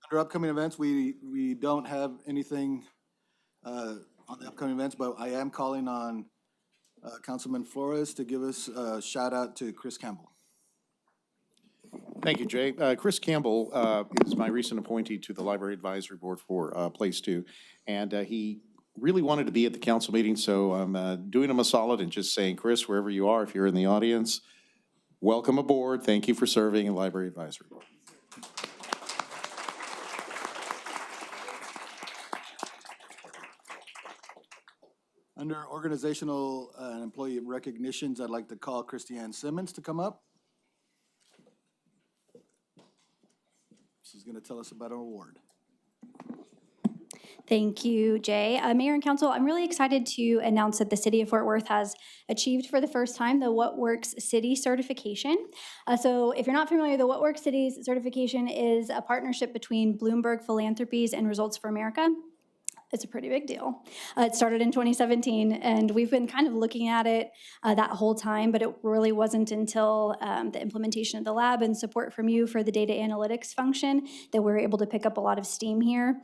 Under upcoming events, we don't have anything on the upcoming events, but I am calling on Councilman Flores to give us a shout out to Chris Campbell. Thank you, Jay. Chris Campbell is my recent appointee to the Library Advisory Board for Place 2. And he really wanted to be at the council meeting, so I'm doing him a solid and just saying, Chris, wherever you are, if you're in the audience, welcome aboard. Thank you for serving in Library Advisory Board. Under organizational and employee recognitions, I'd like to call Christiane Simmons to come up. She's going to tell us about an award. Thank you, Jay. Mayor and Council, I'm really excited to announce that the City of Fort Worth has achieved for the first time the What Works City certification. So if you're not familiar, the What Works Cities certification is a partnership between Bloomberg Philanthropies and Results for America. It's a pretty big deal. It started in 2017, and we've been kind of looking at it that whole time, but it really wasn't until the implementation of the lab and support from you for the data analytics function that we're able to pick up a lot of steam here.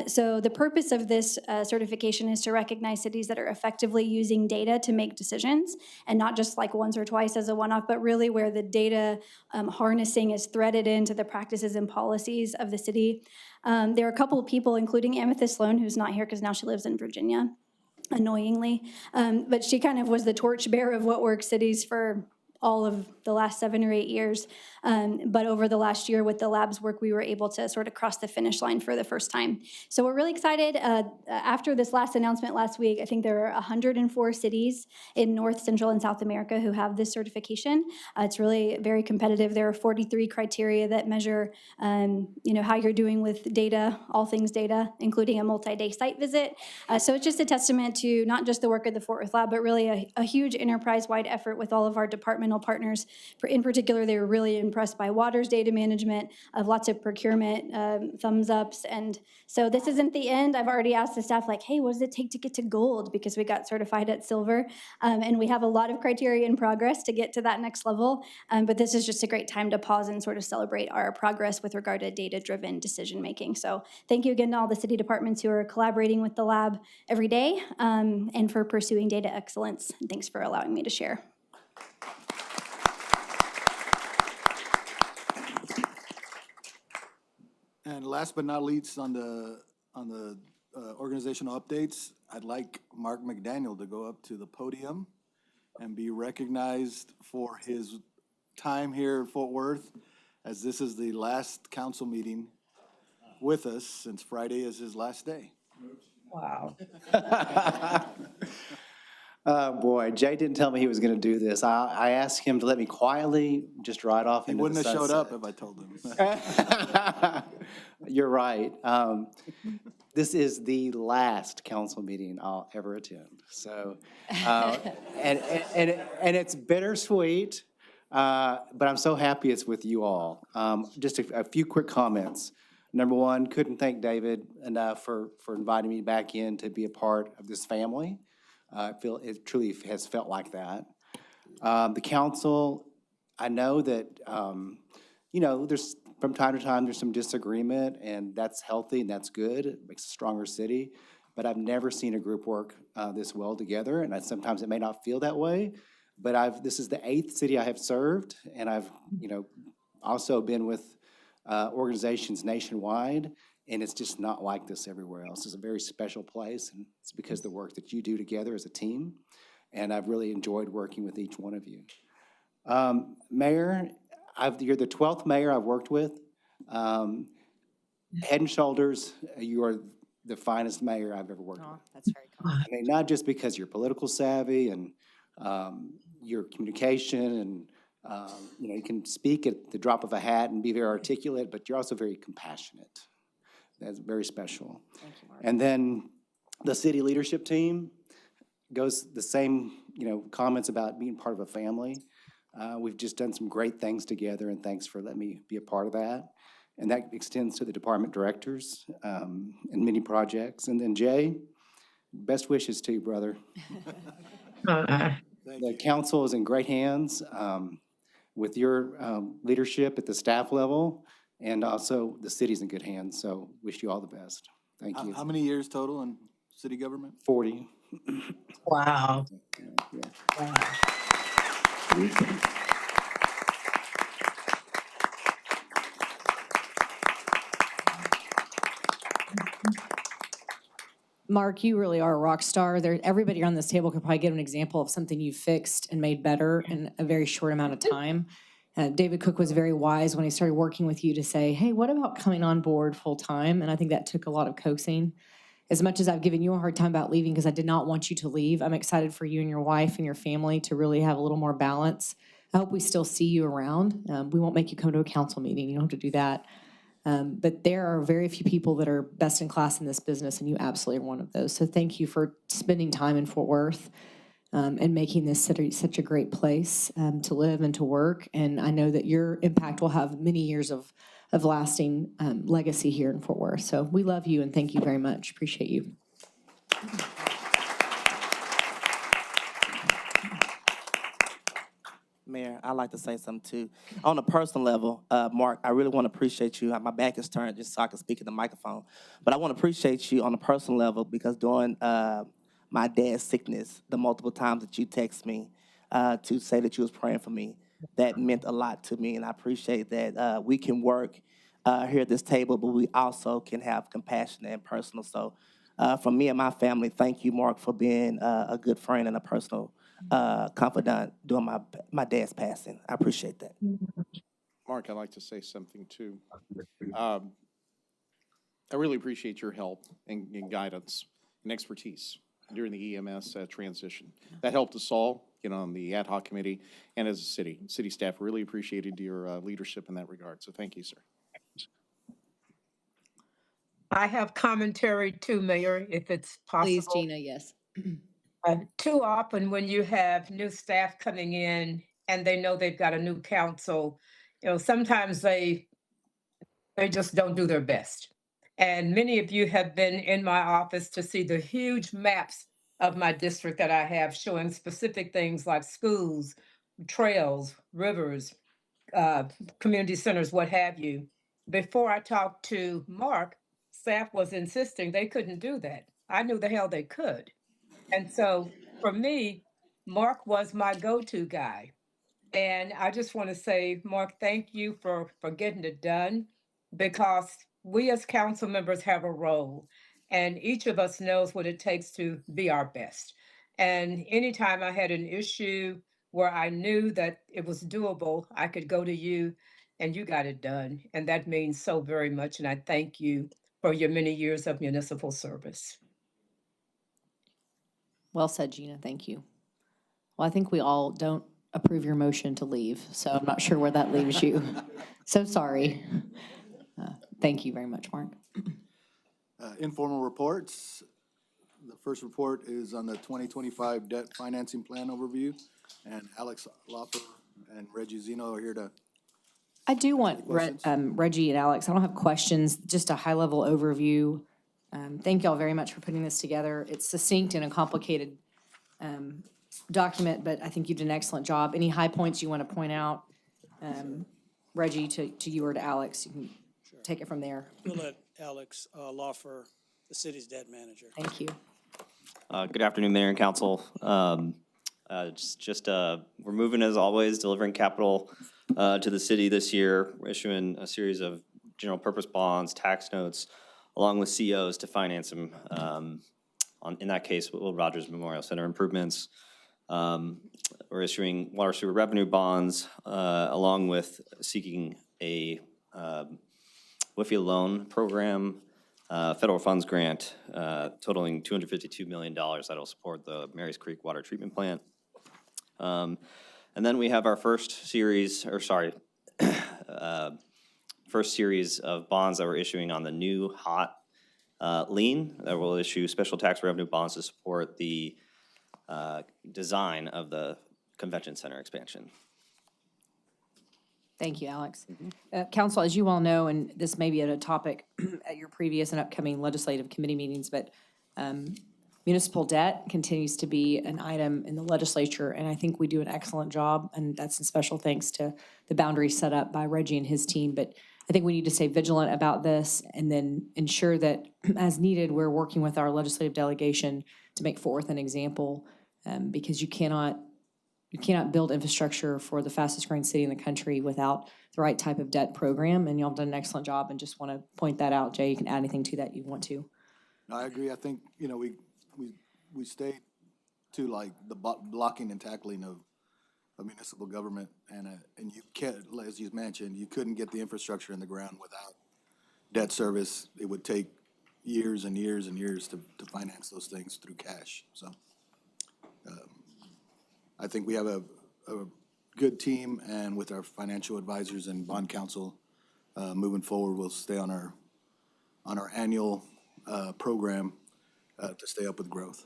So the purpose of this certification is to recognize cities that are effectively using data to make decisions, and not just like once or twice as a one-off, but really where the data harnessing is threaded into the practices and policies of the city. There are a couple of people, including Amethyst Sloan, who's not here because now she lives in Virginia, annoyingly. But she kind of was the torchbearer of What Works Cities for all of the last 7 or 8 years. But over the last year with the lab's work, we were able to sort of cross the finish line for the first time. So we're really excited. After this last announcement last week, I think there are 104 cities in North, Central, and South America who have this certification. It's really very competitive. There are 43 criteria that measure how you're doing with data, all things data, including a multi-day site visit. So it's just a testament to not just the work of the Fort Worth Lab, but really a huge enterprise-wide effort with all of our departmental partners. In particular, they were really impressed by water's data management, of lots of procurement thumbs ups. And so this isn't the end. I've already asked the staff, like, hey, what does it take to get to gold? Because we got certified at silver. And we have a lot of criteria in progress to get to that next level. But this is just a great time to pause and sort of celebrate our progress with regard to data-driven decision making. So thank you again to all the city departments who are collaborating with the lab every day and for pursuing data excellence. And thanks for allowing me to share. And last but not least, on the organizational updates, I'd like Mark McDaniel to go up to the podium and be recognized for his time here in Fort Worth, as this is the last council meeting with us since Friday is his last day. Wow. Oh, boy. Jay didn't tell me he was going to do this. I asked him to let me quietly just ride off He into wouldn't the have showed sunset. up if I told him. You're right. This is the last council meeting I'll ever attend. So, and it's bittersweet, but I'm so happy it's with you all. Just a few quick comments. Number one, couldn't thank David enough for inviting me back in to be a part of this family. I feel it truly has felt like that. The council, I know that, there's from time to time, there's some disagreement, and that's healthy and that's good. It makes a stronger city. But I've never seen a group work this well together, and sometimes it may not feel that way. But this is the 8th city I have served, and I've, also been with organizations nationwide. And it's just not like this everywhere else. It's a very special place, and it's because of the work that you do together as a team. And I've really enjoyed working with each one of you. Mayor, you're the 12th mayor I've worked with. Head and shoulders, you are the finest mayor I've ever worked with. That's very cool. I mean, not just because you're political savvy and your communication and, you can speak at the drop of a hat and be very articulate, but you're also very compassionate. That's very special. Thank you, Mark. And then the city leadership team goes the same, comments about being part of a family. We've just done some great things together, and thanks for letting me be a part of that. And that extends to the department directors and many projects. And then Jay, best wishes to you, brother. The council is in great hands with your leadership at the staff level. And also, the city's in good hands, so wish you all the best. Thank you. How many years total in city government? 40. Wow. Yeah. Wow. Mark, you really are a rock star. Everybody around this table could probably give an example of something you fixed and made better in a very short amount of time. David Cook was very wise when he started working with you to say, hey, what about coming on board full time? And I think that took a lot of coaxing. As much as I've given you a hard time about leaving because I did not want you to leave, I'm excited for you and your wife and your family to really have a little more balance. I hope we still see you around. We won't make you come to a council meeting. You don't have to do that. But there are very few people that are best in class in this business, and you absolutely are one of those. So thank you for spending time in Fort Worth and making this city such a great place to live and to work. And I know that your impact will have many years of lasting legacy here in Fort Worth. So we love you and thank you very much. Appreciate you. Mayor, I'd like to say something too. On a personal level, Mark, I really want to appreciate you. My back is turned just so I can speak in the microphone. But I want to appreciate you on a personal level because during my dad's sickness, the multiple times that you text me to say that you was praying for me, that meant a lot to me. And I appreciate that we can work here at this table, but we also can have compassion and personal. So from me and my family, thank you, Mark, for being a good friend and a personal confidant during my dad's passing. I appreciate that. Mark, I'd like to say something too. I really appreciate your help and guidance and expertise during the EMS transition. That helped us all, on the ad hoc committee and as a city staff really appreciated your leadership in that regard. So thank you, sir. I have commentary too, Mayor, if it's possible. Please, Gina, yes. Too often when you have new staff coming in and they know they've got a new council, sometimes they just don't do their best. And many of you have been in my office to see the huge maps of my district that I have showing specific things like schools, trails, rivers, community centers, what have you. Before I talked to Mark, staff was insisting they couldn't do that. I knew the hell they could. And so for me, Mark was my go-to guy. And I just want to say, Mark, thank you for getting it done because we as council members have a role and each of us knows what it takes to be our best. And anytime I had an issue where I knew that it was doable, I could go to you and you got it done. And that means so very much. And I thank you for your many years of municipal service. Well said, Gina. Thank you. Well, I think we all don't approve your motion to leave, so I'm not sure where that leaves you. So sorry. Thank you very much, Mark. Informal reports. The first report is on the 2025 debt financing plan overview, and Alex Loffer and Reggie Zeno are here to. I do want questions? Reggie and Alex, I don't have questions, just a high-level overview. Thank y'all very much for putting this together. It's succinct and a complicated document, but I think you did an excellent job. Any high points you want to point out, Reggie, to you or to Alex, you can take it from there. We'll let Alex Loffer, the city's debt manager. Thank you. Good afternoon, Mayor and Council. We're moving as always, delivering capital to the city this year. We're issuing a series of general purpose bonds, tax notes, along with COs to finance them. In that case, Will Rogers Memorial Center improvements. We're issuing water sewer revenue bonds, along with seeking a WIFIA loan program, federal funds grant totaling $252 million that'll support the Marys Creek Water Treatment Plant. And then we have our first series of bonds that we're issuing on the new hot lien that will issue special tax revenue bonds to support the design of the convention center expansion. Thank you, Alex. Council, as you all know, and this may be a topic at your previous and upcoming legislative committee meetings, but municipal debt continues to be an item in the legislature, and I think we do an excellent job, and that's a special thanks to the boundaries set up by Reggie and his team. But I think we need to stay vigilant about this and then ensure that as needed, we're working with our legislative delegation to make Fort Worth an example, because you cannot build infrastructure for the fastest growing city in the country without the right type of debt program, and y'all have done an excellent job, and just want to point that out. Jay, you can add anything to that you want to. No, I agree. I think, we stay to like the blocking and tackling of municipal government, and you can't, as you mentioned, you couldn't get the infrastructure in the ground without debt service. It would take years and years and years to finance those things through cash. So I think we have a good team, and with our financial advisors and bond counsel moving forward, we'll stay on our annual program to stay up with growth.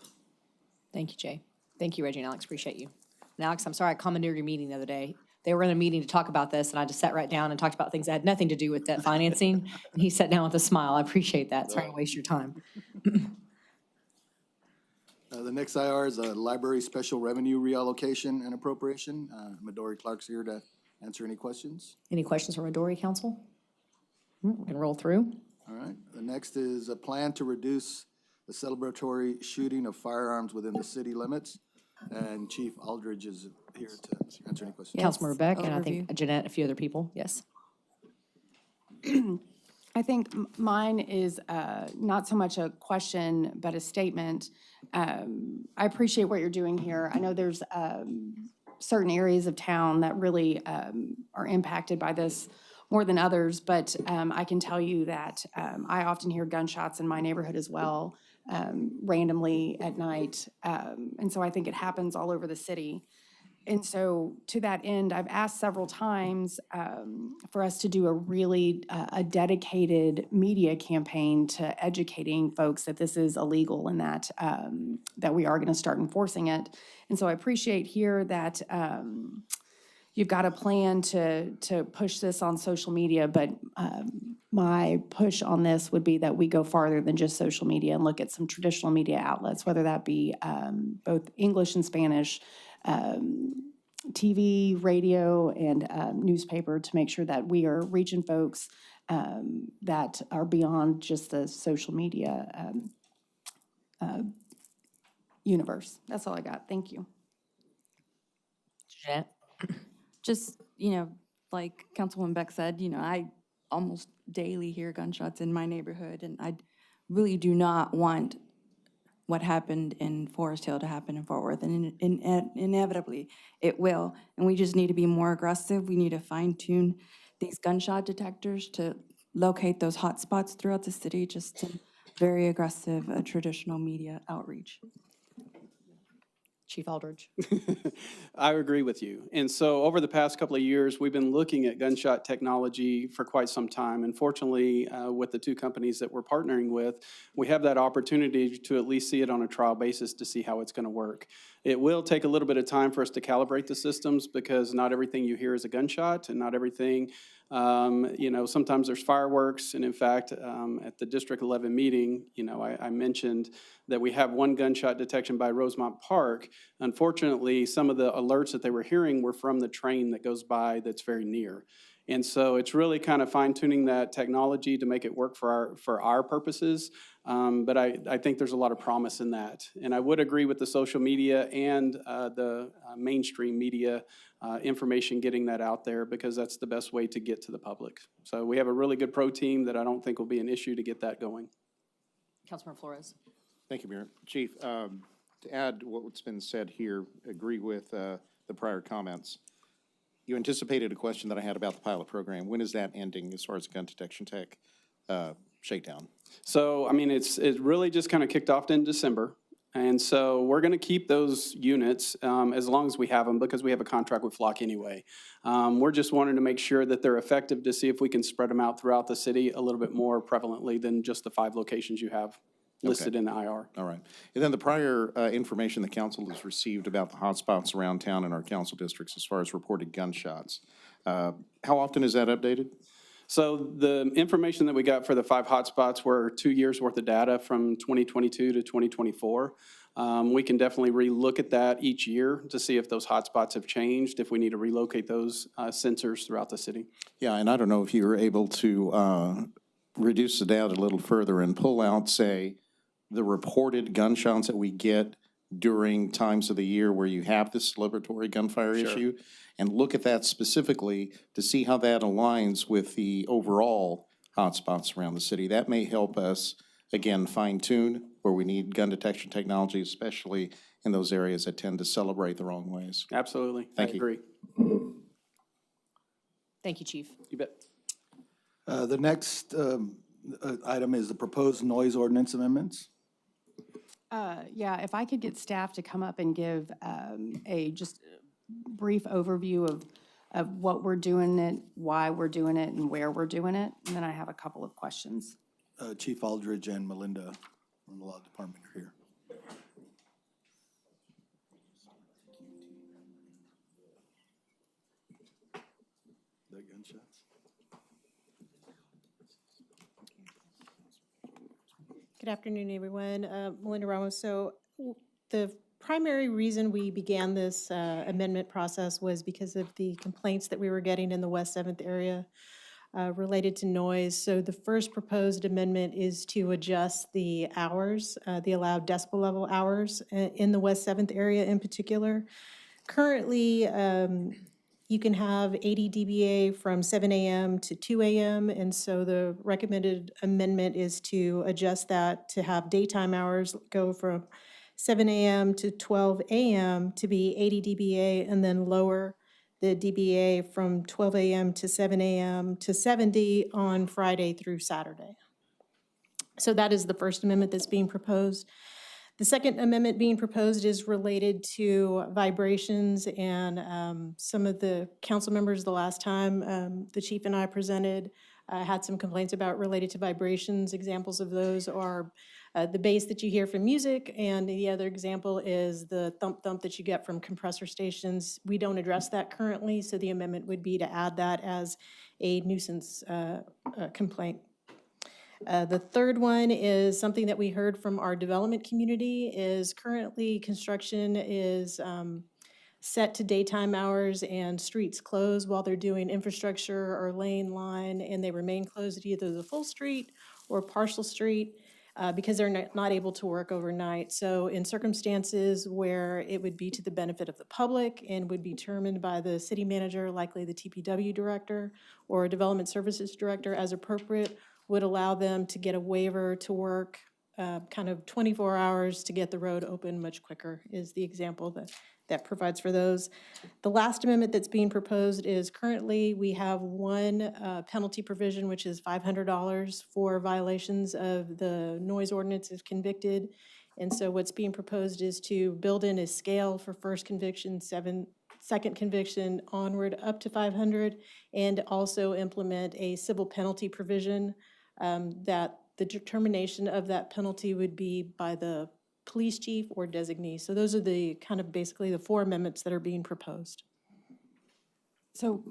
Thank you, Jay. Thank you, Reggie and Alex. Appreciate you. And Alex, I'm sorry, I commandeered your meeting the other day. They were in a meeting to talk about this, and I just sat right down and talked about things that had nothing to do with debt financing. And he sat down with a smile. I appreciate that. Sorry to waste your time. The next IR is a library special revenue reallocation and appropriation. Midori Clark's here to answer any questions. Any questions from Midori Council? We can roll through. All right. The next is a plan to reduce the celebratory shooting of firearms within the city limits. And Chief Aldridge is here to answer any questions. Councilmember Beck, and I think Jeanette, a few other people. Yes. I think mine is not so much a question, but a statement. I appreciate what you're doing here. I know there's certain areas of town that really are impacted by this more than others, but I can tell you that I often hear gunshots in my neighborhood as well, randomly at night. And so I think it happens all over the city. And so to that end, I've asked several times for us to do a really a dedicated media campaign to educating folks that this is illegal and that that we are going to start enforcing it. And so I appreciate here that you've got a plan to push this on social media, but my push on this would be that we go farther than just social media and look at some traditional media outlets, whether that be both English and Spanish, TV, radio, and newspaper, to make sure that we are reaching folks that are beyond just the social media universe. That's all I got. Thank you. Jeanette? Just, like Councilwoman Beck said, I almost daily hear gunshots in my neighborhood, and I really do not want what happened in Forest Hill to happen in Fort Worth, and inevitably it will. And we just need to be more aggressive. We need to fine-tune these gunshot detectors to locate those hot spots throughout the city, just some very aggressive traditional media outreach. Chief Aldridge. I agree with you. And so over the past couple of years, we've been looking at gunshot technology for quite some time. And fortunately, with the two companies that we're partnering with, we have that opportunity to at least see it on a trial basis to see how it's going to work. It will take a little bit of time for us to calibrate the systems, because not everything you hear is a gunshot, and not everything, sometimes there's fireworks. And in fact, at the District 11 meeting, I mentioned that we have one gunshot detection by Rosemont Park. Unfortunately, some of the alerts that they were hearing were from the train that goes by that's very near. And so it's really kind of fine-tuning that technology to make it work for our purposes. But I think there's a lot of promise in that. And I would agree with the social media and the mainstream media information, getting that out there, because that's the best way to get to the public. So we have a really good pro team that I don't think will be an issue to get that going. Councilmember Flores. Thank you, Mayor. Chief, to add what's been said here, agree with the prior comments. You anticipated a question that I had about the pilot program. When is that ending as far as the gun detection tech shakedown? So, it really just kind of kicked off in December. And so we're going to keep those units as long as we have them, because we have a contract with Flock anyway. We're just wanting to make sure that they're effective, to see if we can spread them out throughout the city a little bit more prevalently than just the 5 locations you have listed in the IR. All right. And then the prior information the council has received about the hotspots around town in our council districts as far as reported gunshots. How often is that updated? So the information that we got for the 5 hotspots were 2 years worth of data from 2022 to 2024. We can definitely relook at that each year to see if those hotspots have changed, if we need to relocate those sensors throughout the city. Yeah, and I don't know if you were able to reduce it down a little further and pull out, say, the reported gunshots that we get during times of the year where you have this celebratory gunfire Sure. issue, and look at that specifically to see how that aligns with the overall hotspots around the city. That may help us, again, fine tune where we need gun detection technology, especially in those areas that tend to celebrate the wrong ways. Absolutely. Thank I you. agree. Thank you, Chief. You bet. The next item is the proposed noise ordinance amendments. Yeah, if I could get staff to come up and give a just brief overview of what we're doing it, why we're doing it, and where we're doing it, and then I have a couple of questions. Chief Aldridge and Melinda from the Law Department are here. The gunshots. Good afternoon, everyone. Melinda Ramos. So the primary reason we began this amendment process was because of the complaints that we were getting in the West 7th area related to noise. So the first proposed amendment is to adjust the hours, the allowed decibel level hours in the West 7th area in particular. Currently, you can have 80 dBA from 7 a.m. to 2 a.m. And so the recommended amendment is to adjust that to have daytime hours go from 7 a.m. to 12 a.m. to be 80 dBA, and then lower the dBA from 12 a.m. to 7 a.m. to 70 on Friday through Saturday. So that is the first amendment that's being proposed. The second amendment being proposed is related to vibrations, and some of the council members the last time the chief and I presented had some complaints about related to vibrations. Examples of those are the bass that you hear from music, and the other example is the thump thump that you get from compressor stations. We don't address that currently, so the amendment would be to add that as a nuisance complaint. The third one is something that we heard from our development community is currently construction is set to daytime hours and streets closed while they're doing infrastructure or lane line, and they remain closed at either the full street or partial street because they're not able to work overnight. So in circumstances where it would be to the benefit of the public and would be determined by the city manager, likely the TPW director or development services director as appropriate, would allow them to get a waiver to work kind of 24 hours to get the road open much quicker is the example that provides for those. The last amendment that's being proposed is currently we have one penalty provision, which is $500 for violations of the noise ordinance if convicted. And so what's being proposed is to build in a scale for first conviction, second conviction onward up to 500, and also implement a civil penalty provision that the determination of that penalty would be by the police chief or designee. So those are the kind of basically the four amendments that are being proposed. So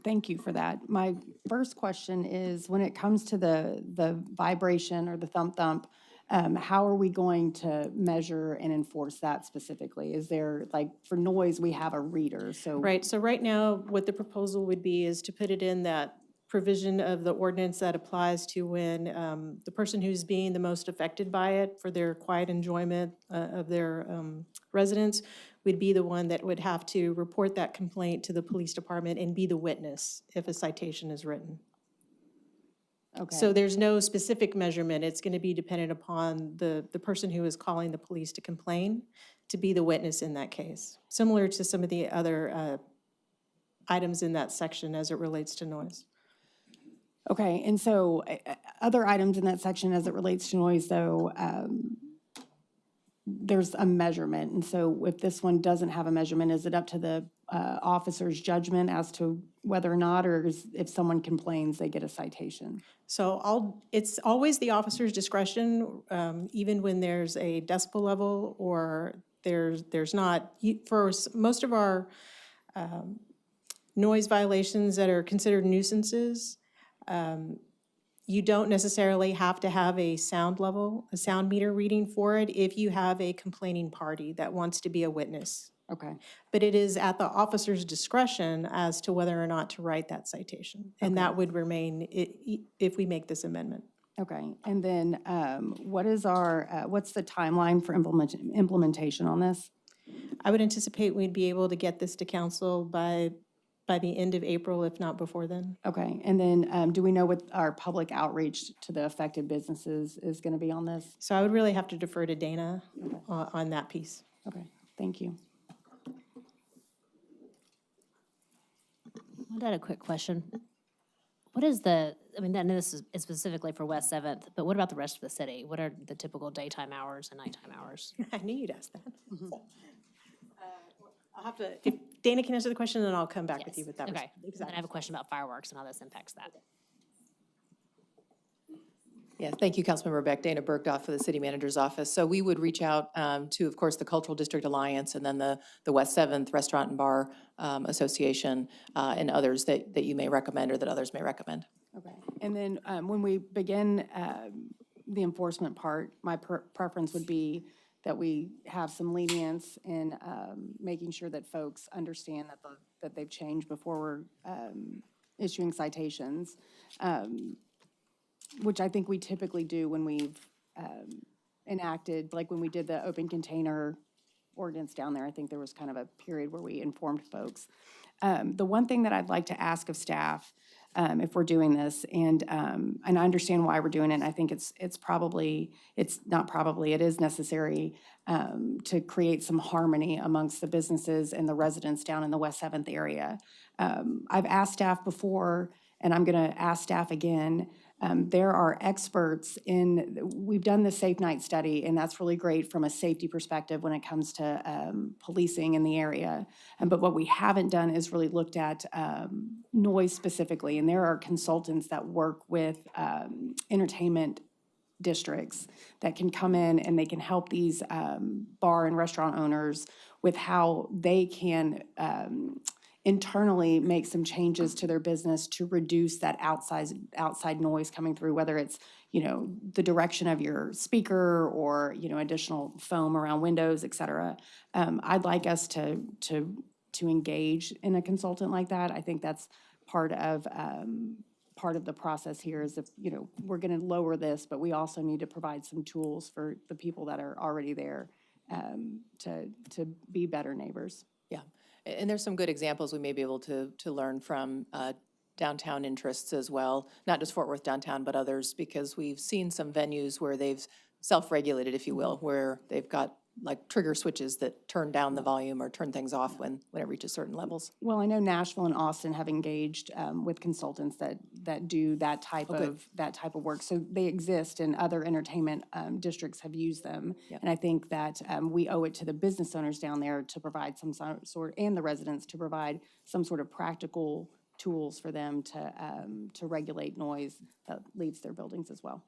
thank you for that. My first question is, when it comes to the vibration or the thump thump, how are we going to measure and enforce that specifically? Is there, like, for noise, we have a reader, so. Right, so right now, what the proposal would be is to put it in that provision of the ordinance that applies to when the person who's being the most affected by it for their quiet enjoyment of their residents would be the one that would have to report that complaint to the police department and be the witness if a citation is written. Okay. So there's no specific measurement. It's going to be dependent upon the person who is calling the police to complain to be the witness in that case, similar to some of the other items in that section as it relates to noise. Okay, and so other items in that section as it relates to noise, though, there's a measurement. And so if this one doesn't have a measurement, is it up to the officer's judgment as to whether or not, or if someone complains, they get a citation? So it's always the officer's discretion, even when there's a decibel level or there's not. For most of our noise violations that are considered nuisances, You don't necessarily have to have a sound level, a sound meter reading for it if you have a complaining party that wants to be a witness. Okay, But it is at the officer's discretion as to whether or not to write that citation. And that would remain if we make this amendment. okay. And then what is what's the timeline for implementation on this? I would anticipate we'd be able to get this to council by the end of April, if not before then. Okay, and then do we know what our public outreach to the affected businesses is going to be on this? So I would really have to defer to Dana on that piece. Okay, thank you. I had a quick question. What is I know this is specifically for West 7th, but what about the rest of the city? What are the typical daytime hours and nighttime hours? I knew you'd ask that. I'll have to, if Dana can answer the question, then I'll come back with you with that. Okay. And Exactly. I have a question about fireworks and how this impacts that. Yeah, thank you, Councilmember Beck. Dana Bergdorf for the City Manager's Office. So we would reach out to, of course, the Cultural District Alliance and then the West 7th Restaurant and Bar Association and others that you may recommend or that others may recommend. Okay, and then when we begin the enforcement part, my preference would be that we have some lenience in making sure that folks understand that they've changed before we're issuing citations, which I think we typically do when we've enacted, like when we did the open container ordinance down there. I think there was kind of a period where we informed folks. The one thing that I'd like to ask of staff, if we're doing this, and I understand why we're doing it, and I think it is necessary to create some harmony amongst the businesses and the residents down in the West 7th area. I've asked staff before, and I'm gonna ask staff again, there are experts we've done the Safe Night study, and that's really great from a safety perspective when it comes to policing in the area. But what we haven't done is really looked at noise specifically, and there are consultants that work with entertainment districts that can come in and they can help these bar and restaurant owners with how they can internally make some changes to their business to reduce that outside noise coming through, whether it's, the direction of your speaker or, additional foam around windows, et cetera. I'd like us to engage in a consultant like that. I think that's part of the process here is if, we're gonna lower this, but we also need to provide some tools for the people that are already there to be better neighbors. Yeah, and there's some good examples we may be able to learn from downtown interests as well, not just Fort Worth downtown, but others, because we've seen some venues where they've self-regulated, if you will, where they've got like trigger switches that turn down the volume or turn things off when it reaches certain levels. Well, I know Nashville and Austin have engaged with consultants that do that type of work. So they exist, and other entertainment districts have used them. Yep. And I think that we owe it to the business owners down there to provide some sort, and the residents to provide some sort of practical tools for them to regulate noise that leaves their buildings as well.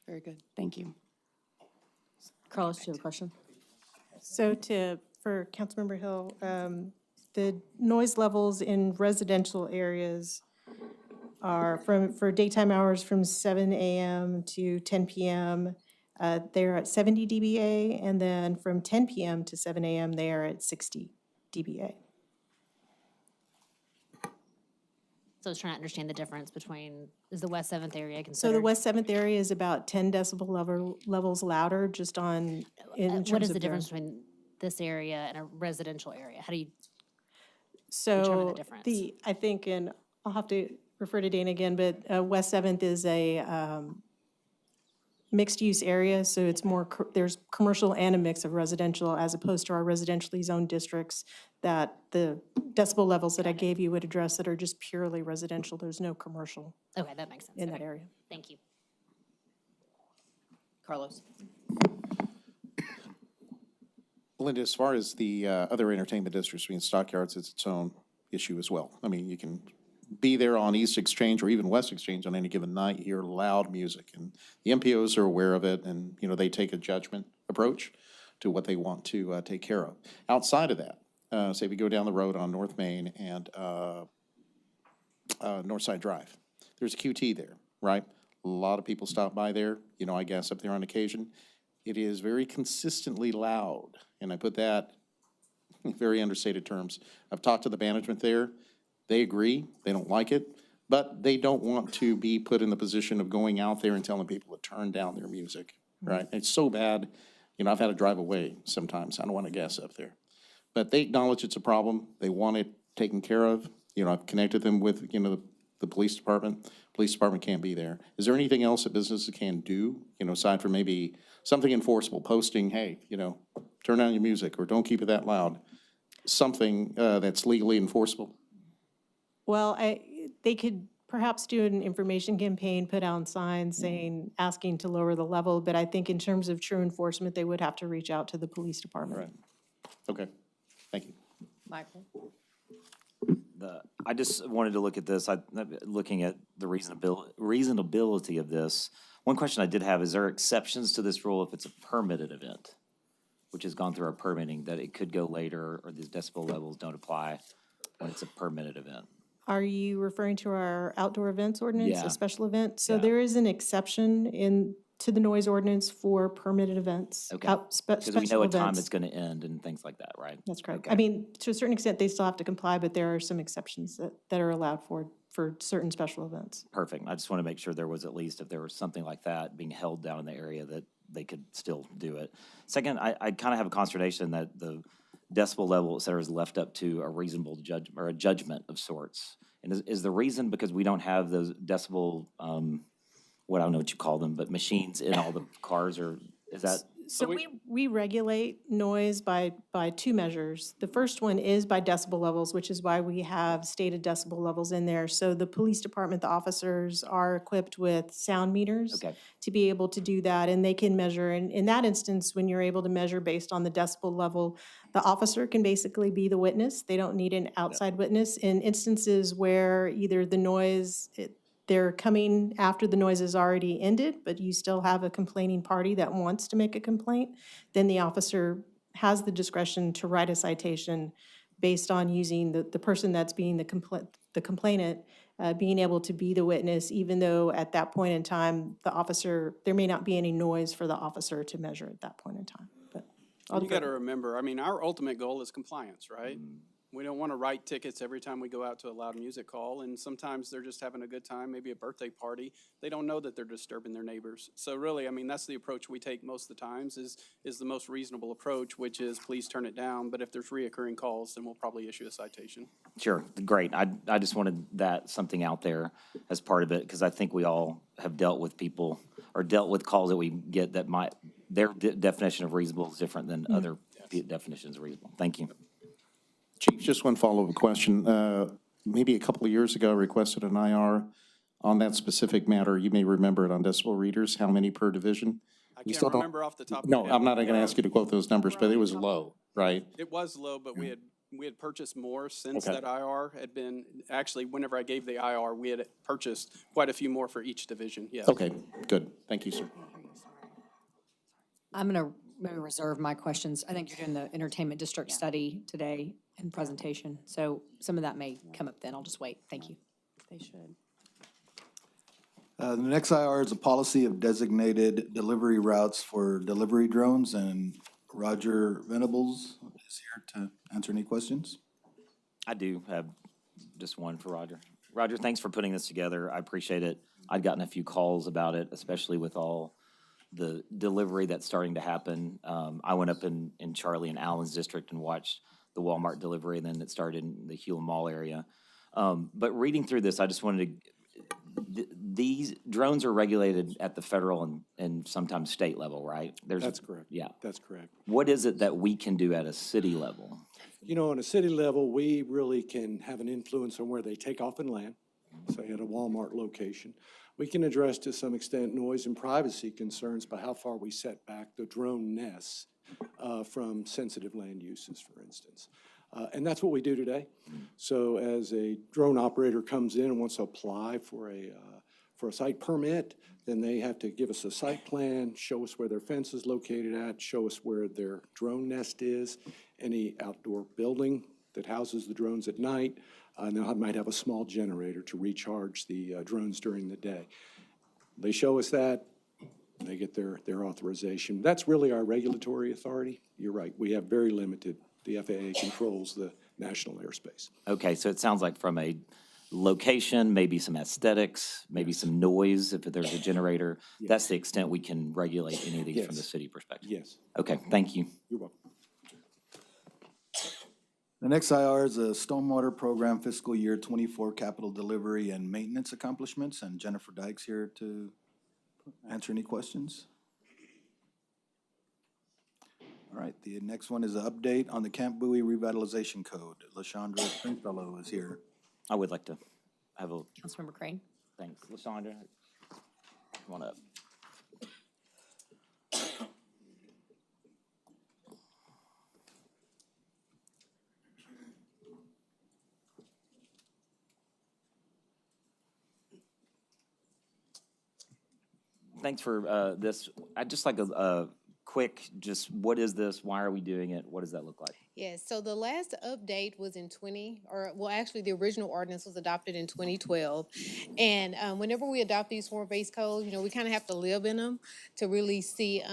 Very good. Thank you. Carlos, do you have a question? So for Councilmember Hill, the noise levels in residential areas are for daytime hours from 7 a.m. to 10 p.m. They're at 70 dBA, and then from 10 p.m. to 7 a.m. they are at 60 dBA. So I was trying to understand the difference between, is the West 7th area So considered? the West 7th area is about 10 decibel levels louder, just on, in terms of What is the difference between this area and a residential area? How do you determine So the difference? I think, and I'll have to refer to Dana again, but West 7th is a mixed-use area, so it's more, there's commercial and a mix of residential, as opposed to our residentially zoned districts that the decibel levels that I gave you would address that are just purely residential. There's no commercial Okay, that makes sense. in that Okay. area. Thank you. Carlos? Linda, as far as the other entertainment districts, Stockyards, it's its own issue as well. I mean, you can be there on East Exchange or even West Exchange on any given night, you hear loud music, and the MPOs are aware of it, and, they take a judgment approach to what they want to take care of. Outside of that, say we go down the road on North Main and Northside Drive, there's a QT there, right? A lot of people stop by there. You know, I gas up there on occasion. It is very consistently loud, and I put that in very understated terms. I've talked to the management there. They agree. They don't like it, but they don't want to be put in the position of going out there and telling people to turn down their music, right? It's so bad. You know, I've had to drive away sometimes. I don't want to gas up there. But they acknowledge it's a problem. They want it taken care of. You know, I've connected them with, you know, the police department. Police department can't be there. Is there anything else that businesses can do, you know, aside from maybe something enforceable, posting, hey, you know, turn down your music or don't keep it that loud? Something that's legally enforceable? Well, they could perhaps do an information campaign, put out signs saying, asking to lower the level, but I think in terms of true enforcement, they would have to reach out to the police department. Right. Okay, thank you. Michael? I just wanted to look at this, looking at the reasonability of this. One question I did have, is there exceptions to this rule if it's a permitted event, which has gone through our permitting, that it could go later or these decibel levels don't apply when it's a permitted event? Are you referring to our outdoor events ordinance, Yeah. a special event? So Yeah. there is an exception to the noise ordinance for permitted events. Okay. Because we know what time it's going to end and things like that, right? That's correct. Okay. I mean, to a certain extent, they still have to comply, but there are some exceptions that are allowed for certain special events. Perfect. I just want to make sure there was at least, if there was something like that being held down in the area, that they could still do it. Second, I kind of have a consternation that the decibel level, et cetera, is left up to a reasonable judgment or a judgment of sorts. And is the reason because we don't have those decibel, I don't know what you call them, but machines in all the cars, or is that? So we regulate noise by two measures. The first one is by decibel levels, which is why we have stated decibel levels in there. So the police department, the officers are equipped with sound meters to be able to do that, and they can measure. And in that instance, when you're able to measure based on the decibel level, the officer can basically be the witness. They don't need an outside witness. In instances where either the noise, they're coming after the noise is already ended, but you still have a complaining party that wants to make a complaint, then the officer has the discretion to write a citation based on using the person that's being the complainant, being able to be the witness, even though at that point in time, there may not be any noise for the officer to measure at that point in time. But You got to remember, I mean, our ultimate goal is compliance, right? We don't want to write tickets every time we go out to a loud music hall, and sometimes they're just having a good time, maybe a birthday party. They don't know that they're disturbing their neighbors. So really, I mean, that's the approach we take most of the times is the most reasonable approach, which is please turn it down. But if there's reoccurring calls, then we'll probably issue a citation. Sure, great. I just wanted something out there as part of it, because I think we all have dealt with people or dealt with calls that we get that their definition of reasonable is different than other definitions of reasonable. Thank you. Chief, just one follow-up question. Maybe a couple of years ago, I requested an IR on that specific matter. You may remember it on decibel readers, how many per division? I can't remember off the top of my head. No, I'm not going to ask you to quote those numbers, but it was low, right? It was low, but we had purchased more since that IR had been, actually, whenever I gave the IR, we had purchased quite a few more for each division, yes. Okay, good. Thank you, sir. I'm going to maybe reserve my questions. I think you're doing the entertainment district study today and presentation, so some of that may come up then. I'll just wait. Thank you. They should. The next IR is a policy of designated delivery routes for delivery drones, and Roger Venables is here to answer any questions. I do have just one for Roger. Roger, thanks for putting this together. I appreciate it. I'd gotten a few calls about it, especially with all the delivery that's starting to happen. I went up in Charlie and Allen's district and watched the Walmart delivery, and then it started in the Hewlett Mall area. But reading through this, I just wanted to, these drones are regulated at the federal and sometimes state level, right? That's correct. Yeah. That's correct. What is it that we can do at a city level? You know, on a city level, we really can have an influence on where they take off and land, say at a Walmart location. We can address to some extent noise and privacy concerns by how far we set back the drone nests from sensitive land uses, for instance. And that's what we do today. So as a drone operator comes in and wants to apply for a site permit, then they have to give us a site plan, show us where their fence is located at, show us where their drone nest is, any outdoor building that houses the drones at night. And they might have a small generator to recharge the drones during the day. They show us that, they get their authorization. That's really our regulatory authority. You're right, we have very limited, the FAA controls the national airspace. Okay, so it sounds like from a location, maybe some aesthetics, maybe some noise if there's a generator. That's the extent we can regulate any of these from the Yes. city perspective. Yes, Okay, thank you. you're welcome. The next IR is a Stormwater Program fiscal year 24 capital delivery and maintenance accomplishments, and Jennifer Dykes here to answer any questions. All right, the next one is an update on the Camp Bowie revitalization code. LaShondra Stringfellow is here. I would like to have a, Councilmember Crane? thanks, LaShondra. Come on up. Thanks for this. I'd just like a quick, just what is this? Why are we doing it? What does that look like? Yes, so the last update was in actually the original ordinance was adopted in 2012. And whenever we adopt these form-based codes, we kind of have to live in them to really see,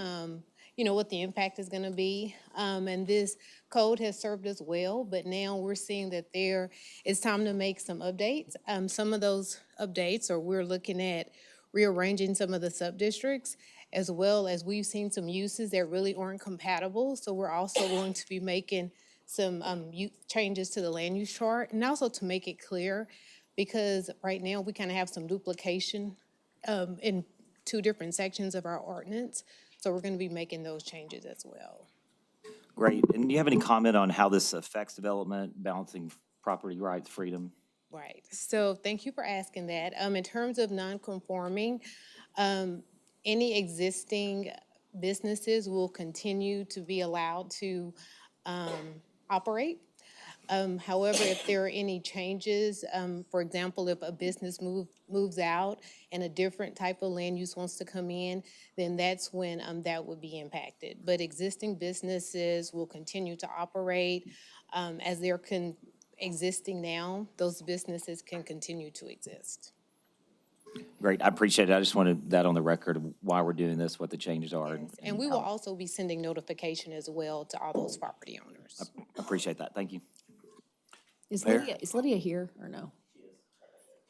what the impact is going to be. And this code has served us well, but now we're seeing that it's time to make some updates. Some of those updates, we're looking at rearranging some of the sub-districts, as well as we've seen some uses that really aren't compatible. So we're also going to be making some changes to the land use chart, and also to make it clear, because right now we kind of have some duplication in two different sections of our ordinance. So we're going to be making those changes as well. Great. And do you have any comment on how this affects development, balancing property rights, freedom? Right. So thank you for asking that. In terms of non-conforming, any existing businesses will continue to be allowed to operate. However, if there are any changes, for example, if a business moves out and a different type of land use wants to come in, then that's when that would be impacted. But existing businesses will continue to operate as they're existing now. Those businesses can continue to exist. Great, I appreciate it. I just wanted that on the record of why we're doing this, what the changes are. Yes. And we will also be sending notification as well to all those property owners. I appreciate that. Thank you. Is Lydia here or no?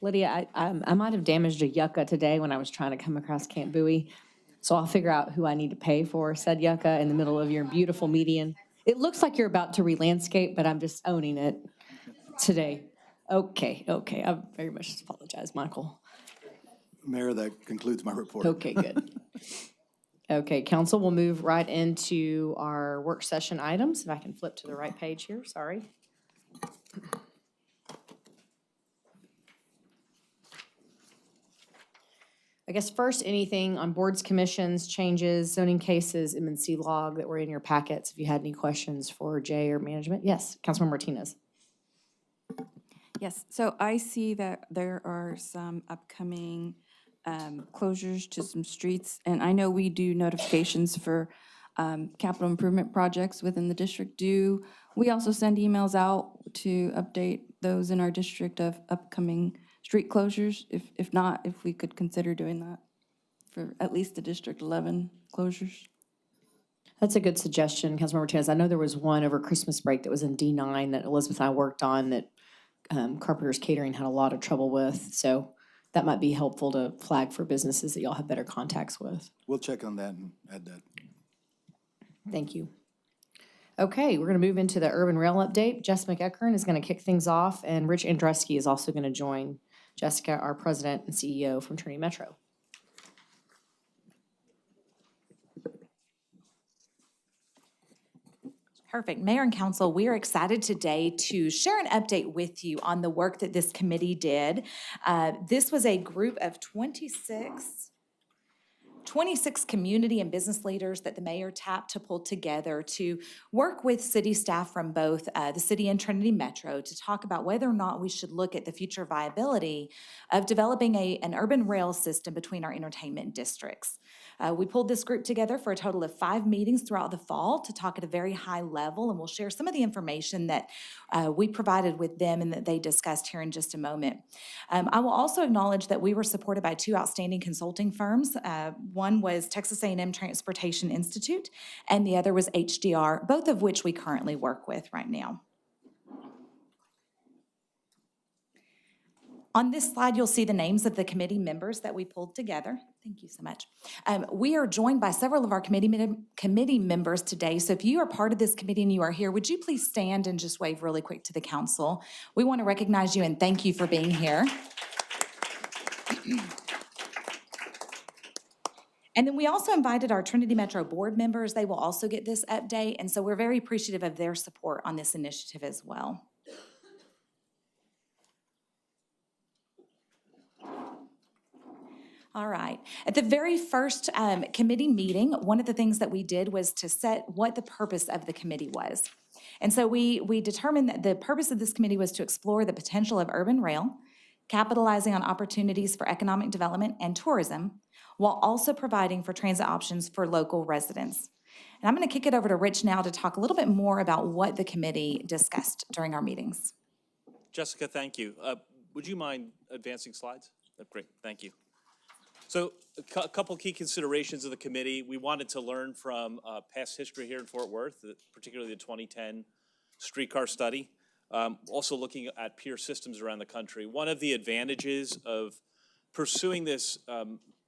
Lydia, I might have damaged a yucca today when I was trying to come across Camp Bowie. So I'll figure out who I need to pay for said yucca in the middle of your beautiful median. It looks like you're about to re-landscape, but I'm just owning it today. Okay. I very much apologize, Michael. Mayor, that concludes my report. Okay, good. Okay, council, we'll move right into our work session items. If I can flip to the right page here, sorry. I guess first, anything on boards, commissions, changes, zoning cases, M&C log that were in your packets. If you had any questions for Jay or management. Yes, Councilmember Martinez. Yes, so I see that there are some upcoming closures to some streets, and I know we do notifications for capital improvement projects within the district. Do we also send emails out to update those in our district of upcoming street closures? If not, if we could consider doing that for at least the District 11 closures? That's a good suggestion, Councilmember Martinez. I know there was one over Christmas break that was in D9 that Elizabeth and I worked on that Carpenter's Catering had a lot of trouble with. So that might be helpful to flag for businesses that y'all have better contacts with. We'll check on that and add that. Thank you. Okay, we're going to move into the urban rail update. Jess McEachern is going to kick things off, and Rich Andreski is also going to join Jessica, our president and CEO from Trinity Metro. Perfect. Mayor and Council, we are excited today to share an update with you on the work that this committee did. This was a group of 26 community and business leaders that the mayor tapped to pull together to work with city staff from both the city and Trinity Metro to talk about whether or not we should look at the future viability of developing an urban rail system between our entertainment districts. We pulled this group together for a total of 5 meetings throughout the fall to talk at a very high level, and we'll share some of the information that we provided with them and that they discussed here in just a moment. I will also acknowledge that we were supported by 2 outstanding consulting firms. One was Texas A&M Transportation Institute, and the other was HDR, both of which we currently work with right now. On this slide, you'll see the names of the committee members that we pulled together. Thank you so much. We are joined by several of our committee members today. So if you are part of this committee and you are here, would you please stand and just wave really quick to the council? We want to recognize you and thank you for being here. And then we also invited our Trinity Metro board members. They will also get this update. And so we're very appreciative of their support on this initiative as well. All right. At the very first committee meeting, one of the things that we did was to set what the purpose of the committee was. And so we determined that the purpose of this committee was to explore the potential of urban rail, capitalizing on opportunities for economic development and tourism, while also providing for transit options for local residents. And I'm going to kick it over to Rich now to talk a little bit more about what the committee discussed during our meetings. Jessica, thank you. Would you mind advancing slides? Great, thank you. So a couple key considerations of the committee. We wanted to learn from past history here in Fort Worth, particularly the 2010 streetcar study. Also looking at peer systems around the country. One of the advantages of pursuing this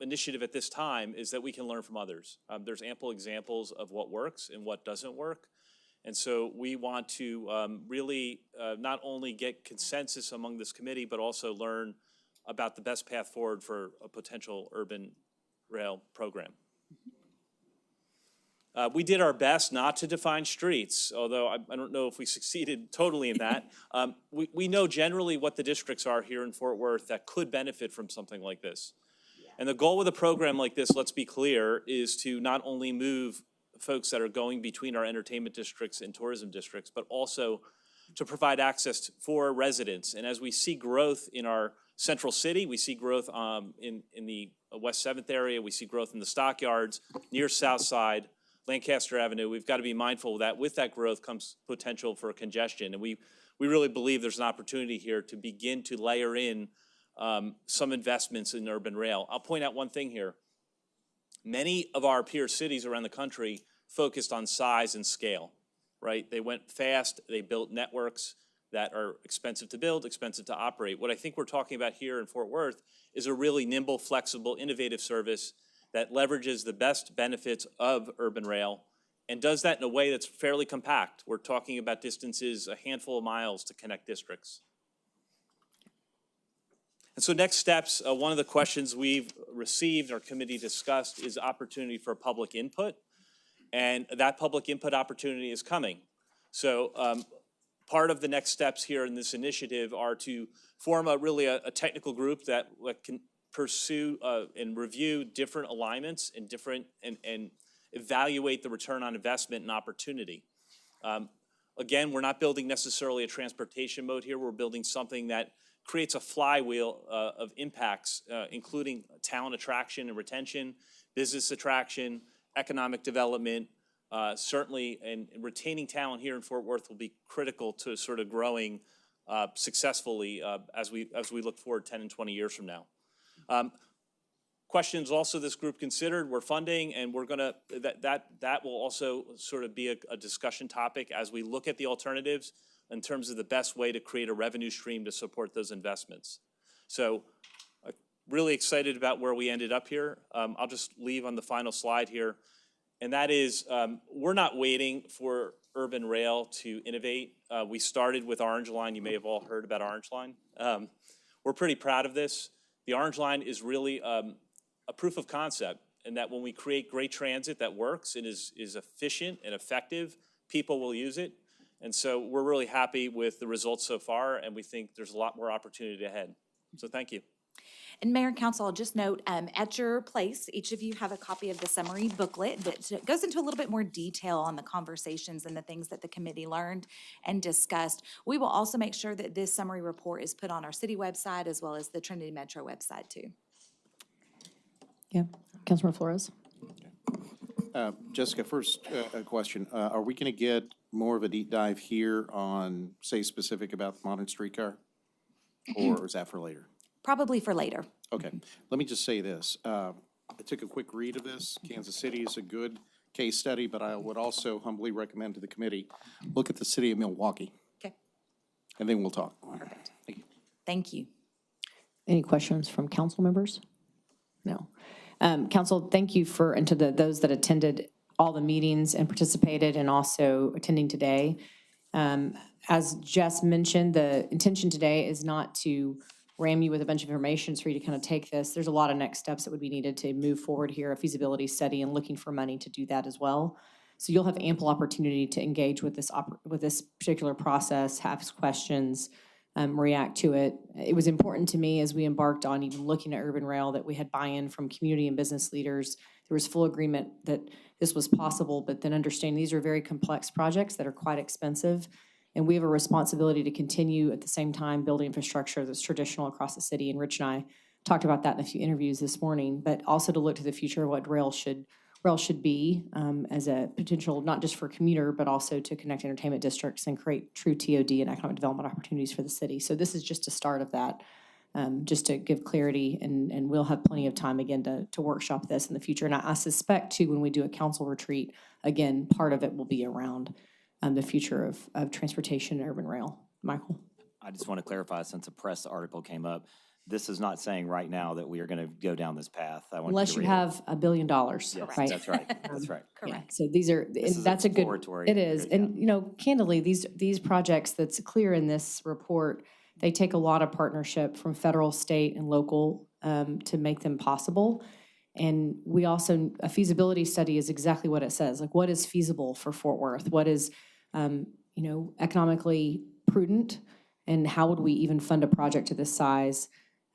initiative at this time is that we can learn from others. There's ample examples of what works and what doesn't work. And so we want to really not only get consensus among this committee, but also learn about the best path forward for a potential urban rail program. We did our best not to define streets, although I don't know if we succeeded totally in that. We know generally what the districts are here in Fort Worth that could benefit from something like this. And the goal with a program like this, let's be clear, is to not only move folks that are going between our entertainment districts and tourism districts, but also to provide access for residents. And as we see growth in our central city, we see growth in the West 7th area, we see growth in the stockyards, near South Side, Lancaster Avenue. We've got to be mindful that with that growth comes potential for congestion. And we really believe there's an opportunity here to begin to layer in some investments in urban rail. I'll point out one thing here. Many of our peer cities around the country focused on size and scale, right? They went fast, they built networks that are expensive to build, expensive to operate. What I think we're talking about here in Fort Worth is a really nimble, flexible, innovative service that leverages the best benefits of urban rail and does that in a way that's fairly compact. We're talking about distances, a handful of miles to connect districts. And so next steps, one of the questions we've received, our committee discussed, is opportunity for public input. And that public input opportunity is coming. So part of the next steps here in this initiative are to form a technical group that can pursue and review different alignments and and evaluate the return on investment and opportunity. Again, we're not building necessarily a transportation mode here. We're building something that creates a flywheel of impacts, including talent attraction and retention, business attraction, economic development. Certainly, and retaining talent here in Fort Worth will be critical to sort of growing successfully as we look forward 10 and 20 years from now. Questions also this group considered, we're funding, and we're gonna, that will also sort of be a discussion topic as we look at the alternatives in terms of the best way to create a revenue stream to support those investments. So really excited about where we ended up here. I'll just leave on the final slide here. And that is, we're not waiting for urban rail to innovate. We started with Orange Line. You may have all heard about Orange Line. We're pretty proud of this. The Orange Line is really a proof of concept, and that when we create great transit that works and is efficient and effective, people will use it. And so we're really happy with the results so far, and we think there's a lot more opportunity ahead. So thank you. And Mayor and Council, I'll just note, at your place, each of you have a copy of the summary booklet that goes into a little bit more detail on the conversations and the things that the committee learned and discussed. We will also make sure that this summary report is put on our city website as well as the Trinity Metro website too. Yeah, Councilmember Flores. Jessica, first, a question. Are we going to get more of a deep dive here on, say, specific about the modern streetcar? Or is that for later? Probably for later. Okay, let me just say this. I took a quick read of this. Kansas City is a good case study, but I would also humbly recommend to the committee, look at the city of Milwaukee. Okay. And then we'll talk. Perfect. Thank you. Thank you. Any questions from council members? No. Council, thank you for, and to those that attended all the meetings and participated and also attending today. As Jess mentioned, the intention today is not to ram you with a bunch of information. It's for you to kind of take this. There's a lot of next steps that would be needed to move forward here, a feasibility study and looking for money to do that as well. So you'll have ample opportunity to engage with this particular process, ask questions, react to it. It was important to me as we embarked on even looking at urban rail that we had buy-in from community and business leaders. There was full agreement that this was possible, but then understanding these are very complex projects that are quite expensive. And we have a responsibility to continue at the same time building infrastructure that's traditional across the city. And Rich and I talked about that in a few interviews this morning, but also to look to the future of what rail should be as a potential, not just for commuter, but also to connect entertainment districts and create true TOD and economic development opportunities for the city. So this is just a start of that, just to give clarity, and we'll have plenty of time again to workshop this in the future. And I suspect too, when we do a council retreat, again, part of it will be around the future of transportation and urban rail. Michael? I just want to clarify, since a press article came up, this is not saying right now that we are going to go down this path. Unless you have $1 billion, yes, right? That's right. That's right. Yeah, so these are, and that's a good, it is. And, you know, candidly, these projects that's clear in this report, they take a lot of partnership from federal, state, and local to make them possible. And we also, a feasibility study is exactly what it says. Like, what is feasible for Fort Worth? What is, economically prudent? And how would we even fund a project to this size?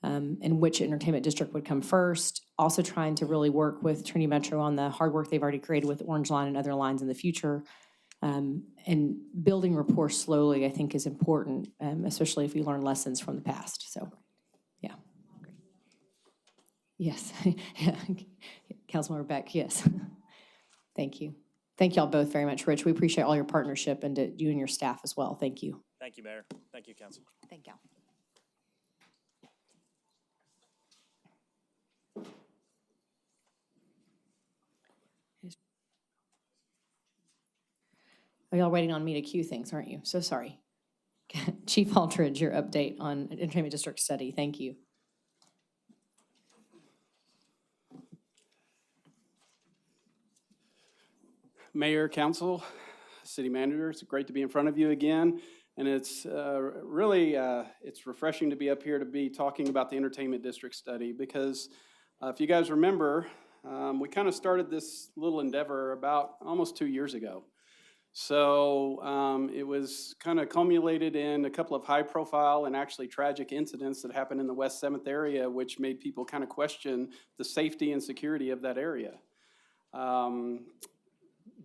And which entertainment district would come first? Also trying to really work with Trinity Metro on the hard work they've already created with Orange Line and other lines in the future. And building rapport slowly, I think, is important, especially if we learn lessons from the past. So, yeah. Yes. Councilmember Beck, yes. Thank you. Thank y'all both very much, Rich. We appreciate all your partnership, and to you and your staff as well. Thank you. Thank you, Mayor. Thank you, Council. Thank you. Are y'all waiting on me to cue things, aren't you? So sorry. Chief Aldridge, your update on entertainment district study. Thank you. Mayor, council, city manager, it's great to be in front of you again. And it's really, it's refreshing to be up here to be talking about the entertainment district study, because if you guys remember, we kind of started this little endeavor about almost 2 years ago. So it was kind of culminated in a couple of high profile and actually tragic incidents that happened in the West 7th area, which made people kind of question the safety and security of that area.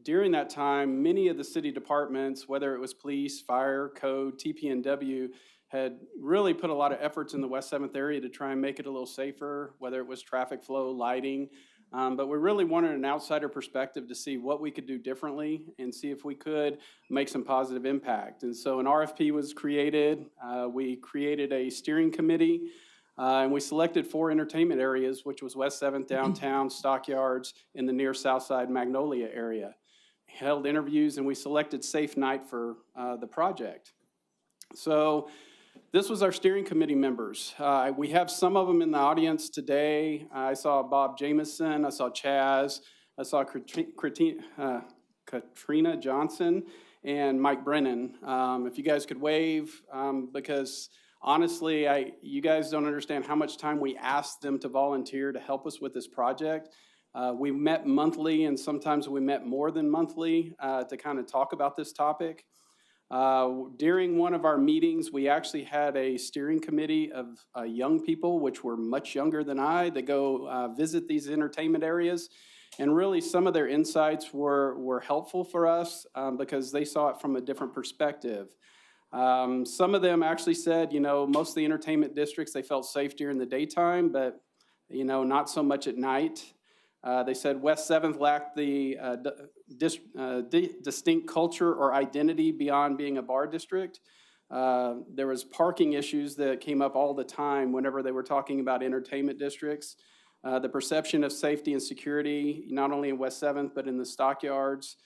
During that time, many of the city departments, whether it was police, fire, code, TPNW, had really put a lot of efforts in the West 7th area to try and make it a little safer, whether it was traffic flow, lighting. But we really wanted an outsider perspective to see what we could do differently and see if we could make some positive impact. And so an RFP was created. We created a steering committee, and we selected 4 entertainment areas, which was West 7th, downtown, Stockyards, and the near South Side Magnolia area. Held interviews, and we selected Safe Night for the project. So this was our steering committee members. We have some of them in the audience today. I saw Bob Jamison, I saw Chaz, I saw Katrina Johnson, and Mike Brennan. If you guys could wave, because honestly, you guys don't understand how much time we asked them to volunteer to help us with this project. We met monthly, and sometimes we met more than monthly to kind of talk about this topic. During one of our meetings, we actually had a steering committee of young people, which were much younger than I, that go visit these entertainment areas. And really, some of their insights were helpful for us because they saw it from a different perspective. Some of them actually said, most of the entertainment districts, they felt safe during the daytime, but, not so much at night. They said West 7th lacked the distinct culture or identity beyond being a bar district. There was parking issues that came up all the time whenever they were talking about entertainment districts. The perception of safety and security, not only in West 7th, but in the stockyards.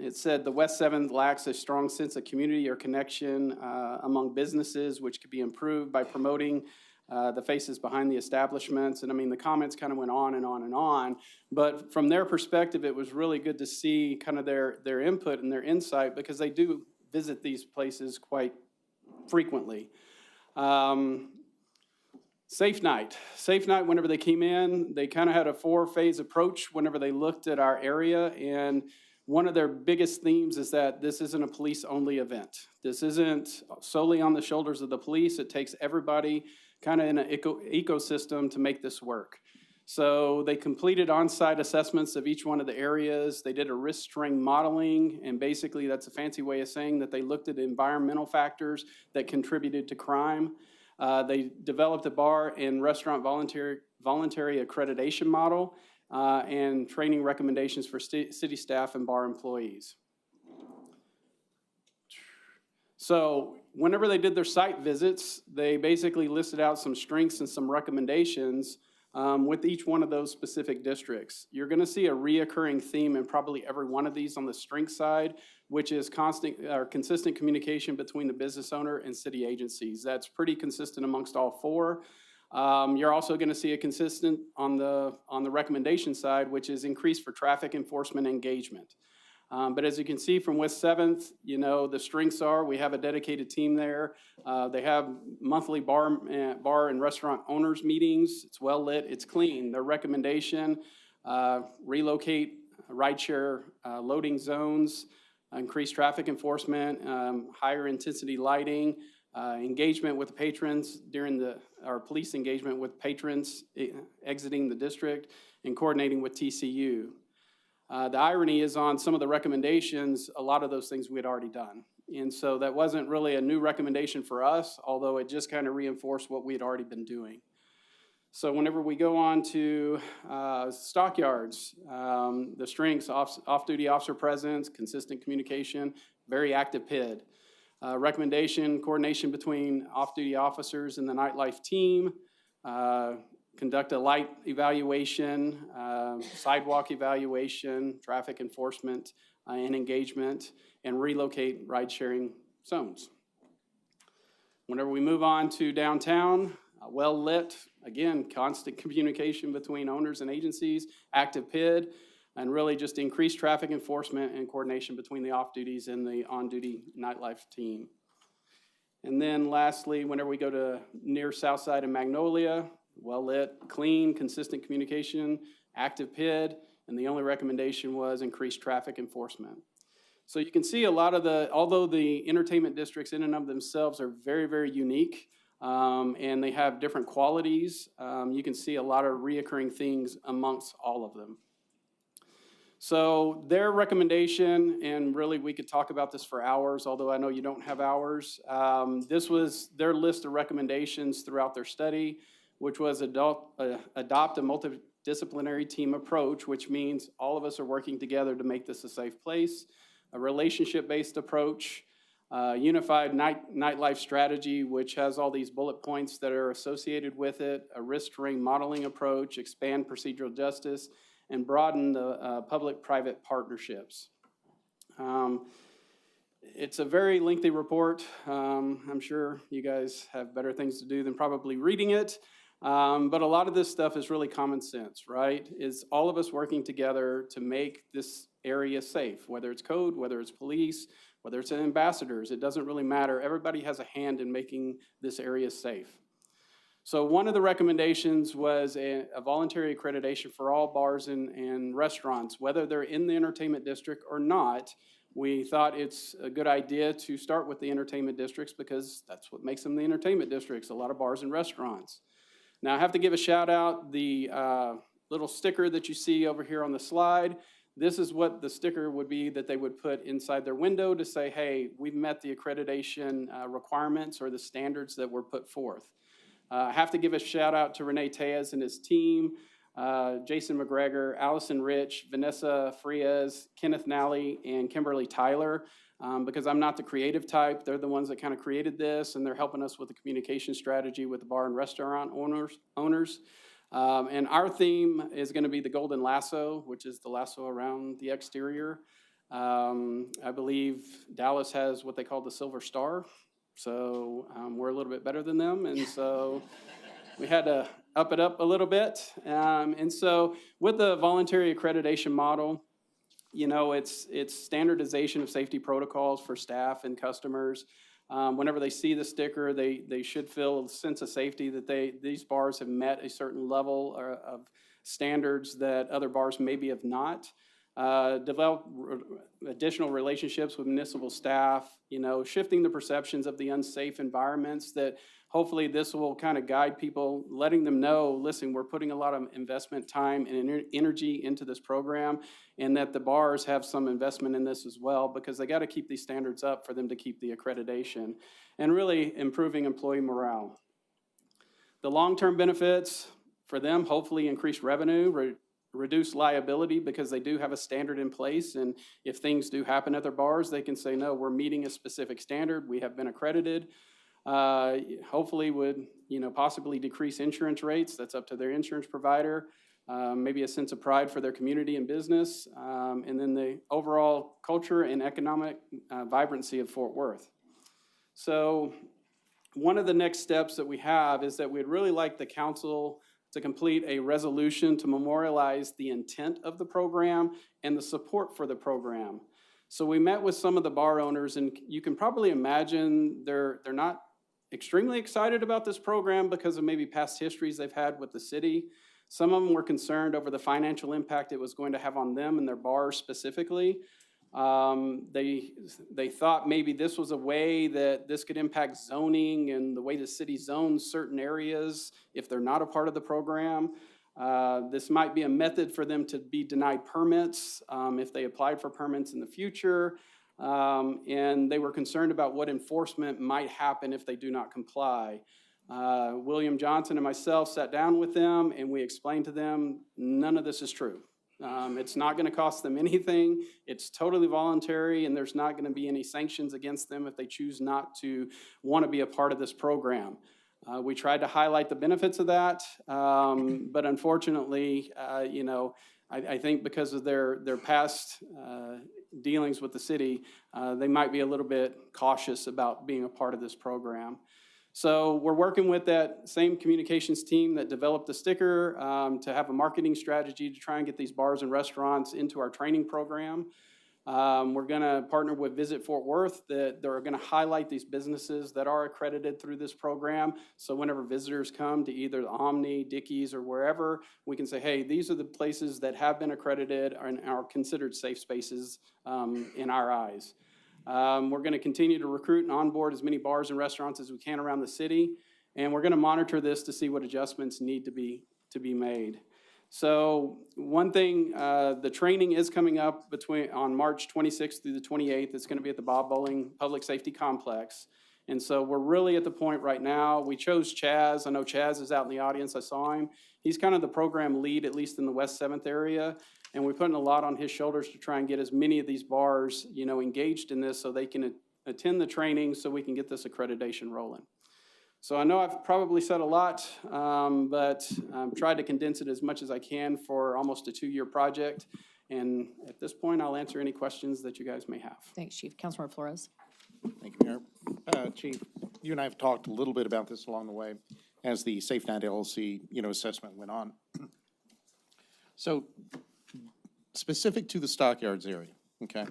It said the West 7th lacks a strong sense of community or connection among businesses, which could be improved by promoting the faces behind the establishments. And I mean, the comments kind of went on and on and on. But from their perspective, it was really good to see kind of their input and their insight, because they do visit these places quite frequently. Safe night. Safe night, whenever they came in, they kind of had a 4-phase approach whenever they looked at our area. And one of their biggest themes is that this isn't a police-only event. This isn't solely on the shoulders of the police. It takes everybody kind of in an ecosystem to make this work. So they completed on-site assessments of each one of the areas. They did a risk string modeling, and basically that's a fancy way of saying that they looked at environmental factors that contributed to crime. They developed a bar and restaurant voluntary accreditation model and training recommendations for city staff and bar employees. So whenever they did their site visits, they basically listed out some strengths and some recommendations with each one of those specific districts. You're going to see a reoccurring theme in probably every one of these on the strength side, which is consistent communication between the business owner and city agencies. That's pretty consistent amongst all 4. You're also going to see a consistent on the recommendation side, which is increased for traffic enforcement engagement. But as you can see from West 7th, you know, the strengths are, we have a dedicated team there. They have monthly bar and restaurant owners meetings. It's well lit, it's clean. Their recommendation, relocate rideshare loading zones, increase traffic enforcement, higher intensity lighting, engagement with patrons during our police engagement with patrons exiting the district, and coordinating with TCU. The irony is on some of the recommendations, a lot of those things we had already done. And so that wasn't really a new recommendation for us, although it just kind of reinforced what we had already been doing. So whenever we go on to stockyards, the strengths, off-duty officer presence, consistent communication, very active PID. Recommendation, coordination between off-duty officers and the nightlife team, conduct a light evaluation, sidewalk evaluation, traffic enforcement and engagement, and relocate ride-sharing zones. Whenever we move on to downtown, well-lit, again, constant communication between owners and agencies, active PID, and really just increased traffic enforcement and coordination between the off-duties and the on-duty nightlife team. And then lastly, whenever we go to near Southside and Magnolia, well-lit, clean, consistent communication, active PID, and the only recommendation was increased traffic enforcement. So you can see a lot of although the entertainment districts in and of themselves are very, very unique, and they have different qualities, you can see a lot of reoccurring things amongst all of them. So their recommendation, and really we could talk about this for hours, although I know you don't have hours, this was their list of recommendations throughout their study, which was adopt a multidisciplinary team approach, which means all of us are working together to make this a safe place, a relationship-based approach, unified nightlife strategy, which has all these bullet points that are associated with it, a risk-ring modeling approach, expand procedural justice, and broaden the public-private partnerships. It's a very lengthy report. I'm sure you guys have better things to do than probably reading it. But a lot of this stuff is really common sense, right? Is all of us working together to make this area safe, whether it's code, whether it's police, whether it's ambassadors, it doesn't really matter. Everybody has a hand in making this area safe. So one of the recommendations was a voluntary accreditation for all bars and restaurants, whether they're in the entertainment district or not. We thought it's a good idea to start with the entertainment districts because that's what makes them the entertainment districts, a lot of bars and restaurants. Now I have to give a shout out, the little sticker that you see over here on the slide. This is what the sticker would be that they would put inside their window to say, hey, we've met the accreditation requirements or the standards that were put forth. I have to give a shout out to Renee Tejas and his team. Jason McGregor, Allison Rich, Vanessa Frias, Kenneth Nally, and Kimberly Tyler. Because I'm not the creative type, they're the ones that kind of created this, and they're helping us with the communication strategy with the bar and restaurant owners. And our theme is going to be the golden lasso, which is the lasso around the exterior. I believe Dallas has what they call the silver star. So we're a little bit better than them. And so we had to up it up a little bit. And so with the voluntary accreditation model, you know, it's standardization of safety protocols for staff and customers. Whenever they see the sticker, they should feel a sense of safety that these bars have met a certain level of standards that other bars maybe have not. Develop additional relationships with municipal staff, you know, shifting the perceptions of the unsafe environments that hopefully this will kind of guide people, letting them know, listen, we're putting a lot of investment time and energy into this program, and that the bars have some investment in this as well, because they got to keep these standards up for them to keep the accreditation, and really improving employee morale. The long-term benefits for them, hopefully increased revenue, reduce liability, because they do have a standard in place, and if things do happen at their bars, they can say, no, we're meeting a specific standard, we have been accredited. Hopefully would, you know, possibly decrease insurance rates. That's up to their insurance provider. Maybe a sense of pride for their community and business, and then the overall culture and economic vibrancy of Fort Worth. So one of the next steps that we have is that we'd really like the council to complete a resolution to memorialize the intent of the program and the support for the program. So we met with some of the bar owners, and you can probably imagine they're not extremely excited about this program because of maybe past histories they've had with the city. Some of them were concerned over the financial impact it was going to have on them and their bars specifically. They thought maybe this was a way that this could impact zoning and the way the city zones certain areas if they're not a part of the program. This might be a method for them to be denied permits if they applied for permits in the future. And they were concerned about what enforcement might happen if they do not comply. William Johnson and myself sat down with them, and we explained to them none of this is true. It's not going to cost them anything. It's totally voluntary, and there's not going to be any sanctions against them if they choose not to want to be a part of this program. We tried to highlight the benefits of that, but unfortunately, you know, I think because of their past dealings with the city, they might be a little bit cautious about being a part of this program. So we're working with that same communications team that developed the sticker to have a marketing strategy to try and get these bars and restaurants into our training program. We're going to partner with Visit Fort Worth that they're going to highlight these businesses that are accredited through this program. So whenever visitors come to either the Omni, Dickies, or wherever, we can say, hey, these are the places that have been accredited and are considered safe spaces in our eyes. We're going to continue to recruit and onboard as many bars and restaurants as we can around the city. And we're going to monitor this to see what adjustments need to be made. So one thing, the training is coming up on March 26th through the 28th. It's going to be at the Bob Bowling Public Safety Complex. And so we're really at the point right now. We chose Chaz. I know Chaz is out in the audience. I saw him. He's kind of the program lead, at least in the West 7th area. And we're putting a lot on his shoulders to try and get as many of these bars, you know, engaged in this so they can attend the training so we can get this accreditation rolling. So I know I've probably said a lot, but I've tried to condense it as much as I can for almost a 2-year project. And at this point, I'll answer any questions that you guys may have. Thanks, Chief. Councilmember Flores. Thank you, Mayor. Chief, you and I have talked a little bit about this along the way as the Safe Night LLC, you know, assessment went on. So specific to the Stockyards area, okay?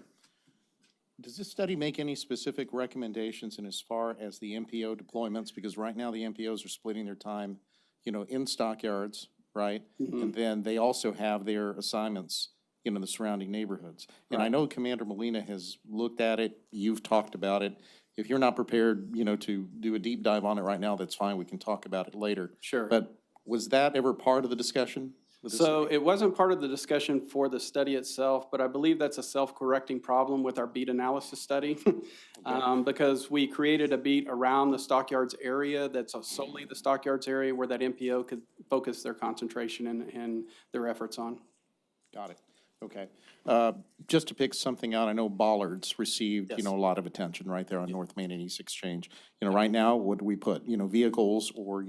Does this study make any specific recommendations in as far as the MPO deployments? Because right now the MPOs are splitting their time, you know, in Stockyards, right? Mm-hmm. And then they also have their assignments, you know, in the surrounding neighborhoods. And I know Commander Molina has looked at it. You've talked about it. If you're not prepared, you know, to do a deep dive on it right now, that's fine. We can talk about it later. Sure. But was that ever part of the discussion? with the So city? it wasn't part of the discussion for the study itself, but I believe that's a self-correcting problem with our beat analysis study. Because we created a beat around the stockyards area that's solely the stockyards area where that MPO could focus their concentration and their efforts on. Got it. Okay. Just to pick something out, I know bollards received, Yes. a lot of attention right there on North Main and East Exchange. Right now, what do we put, vehicles or,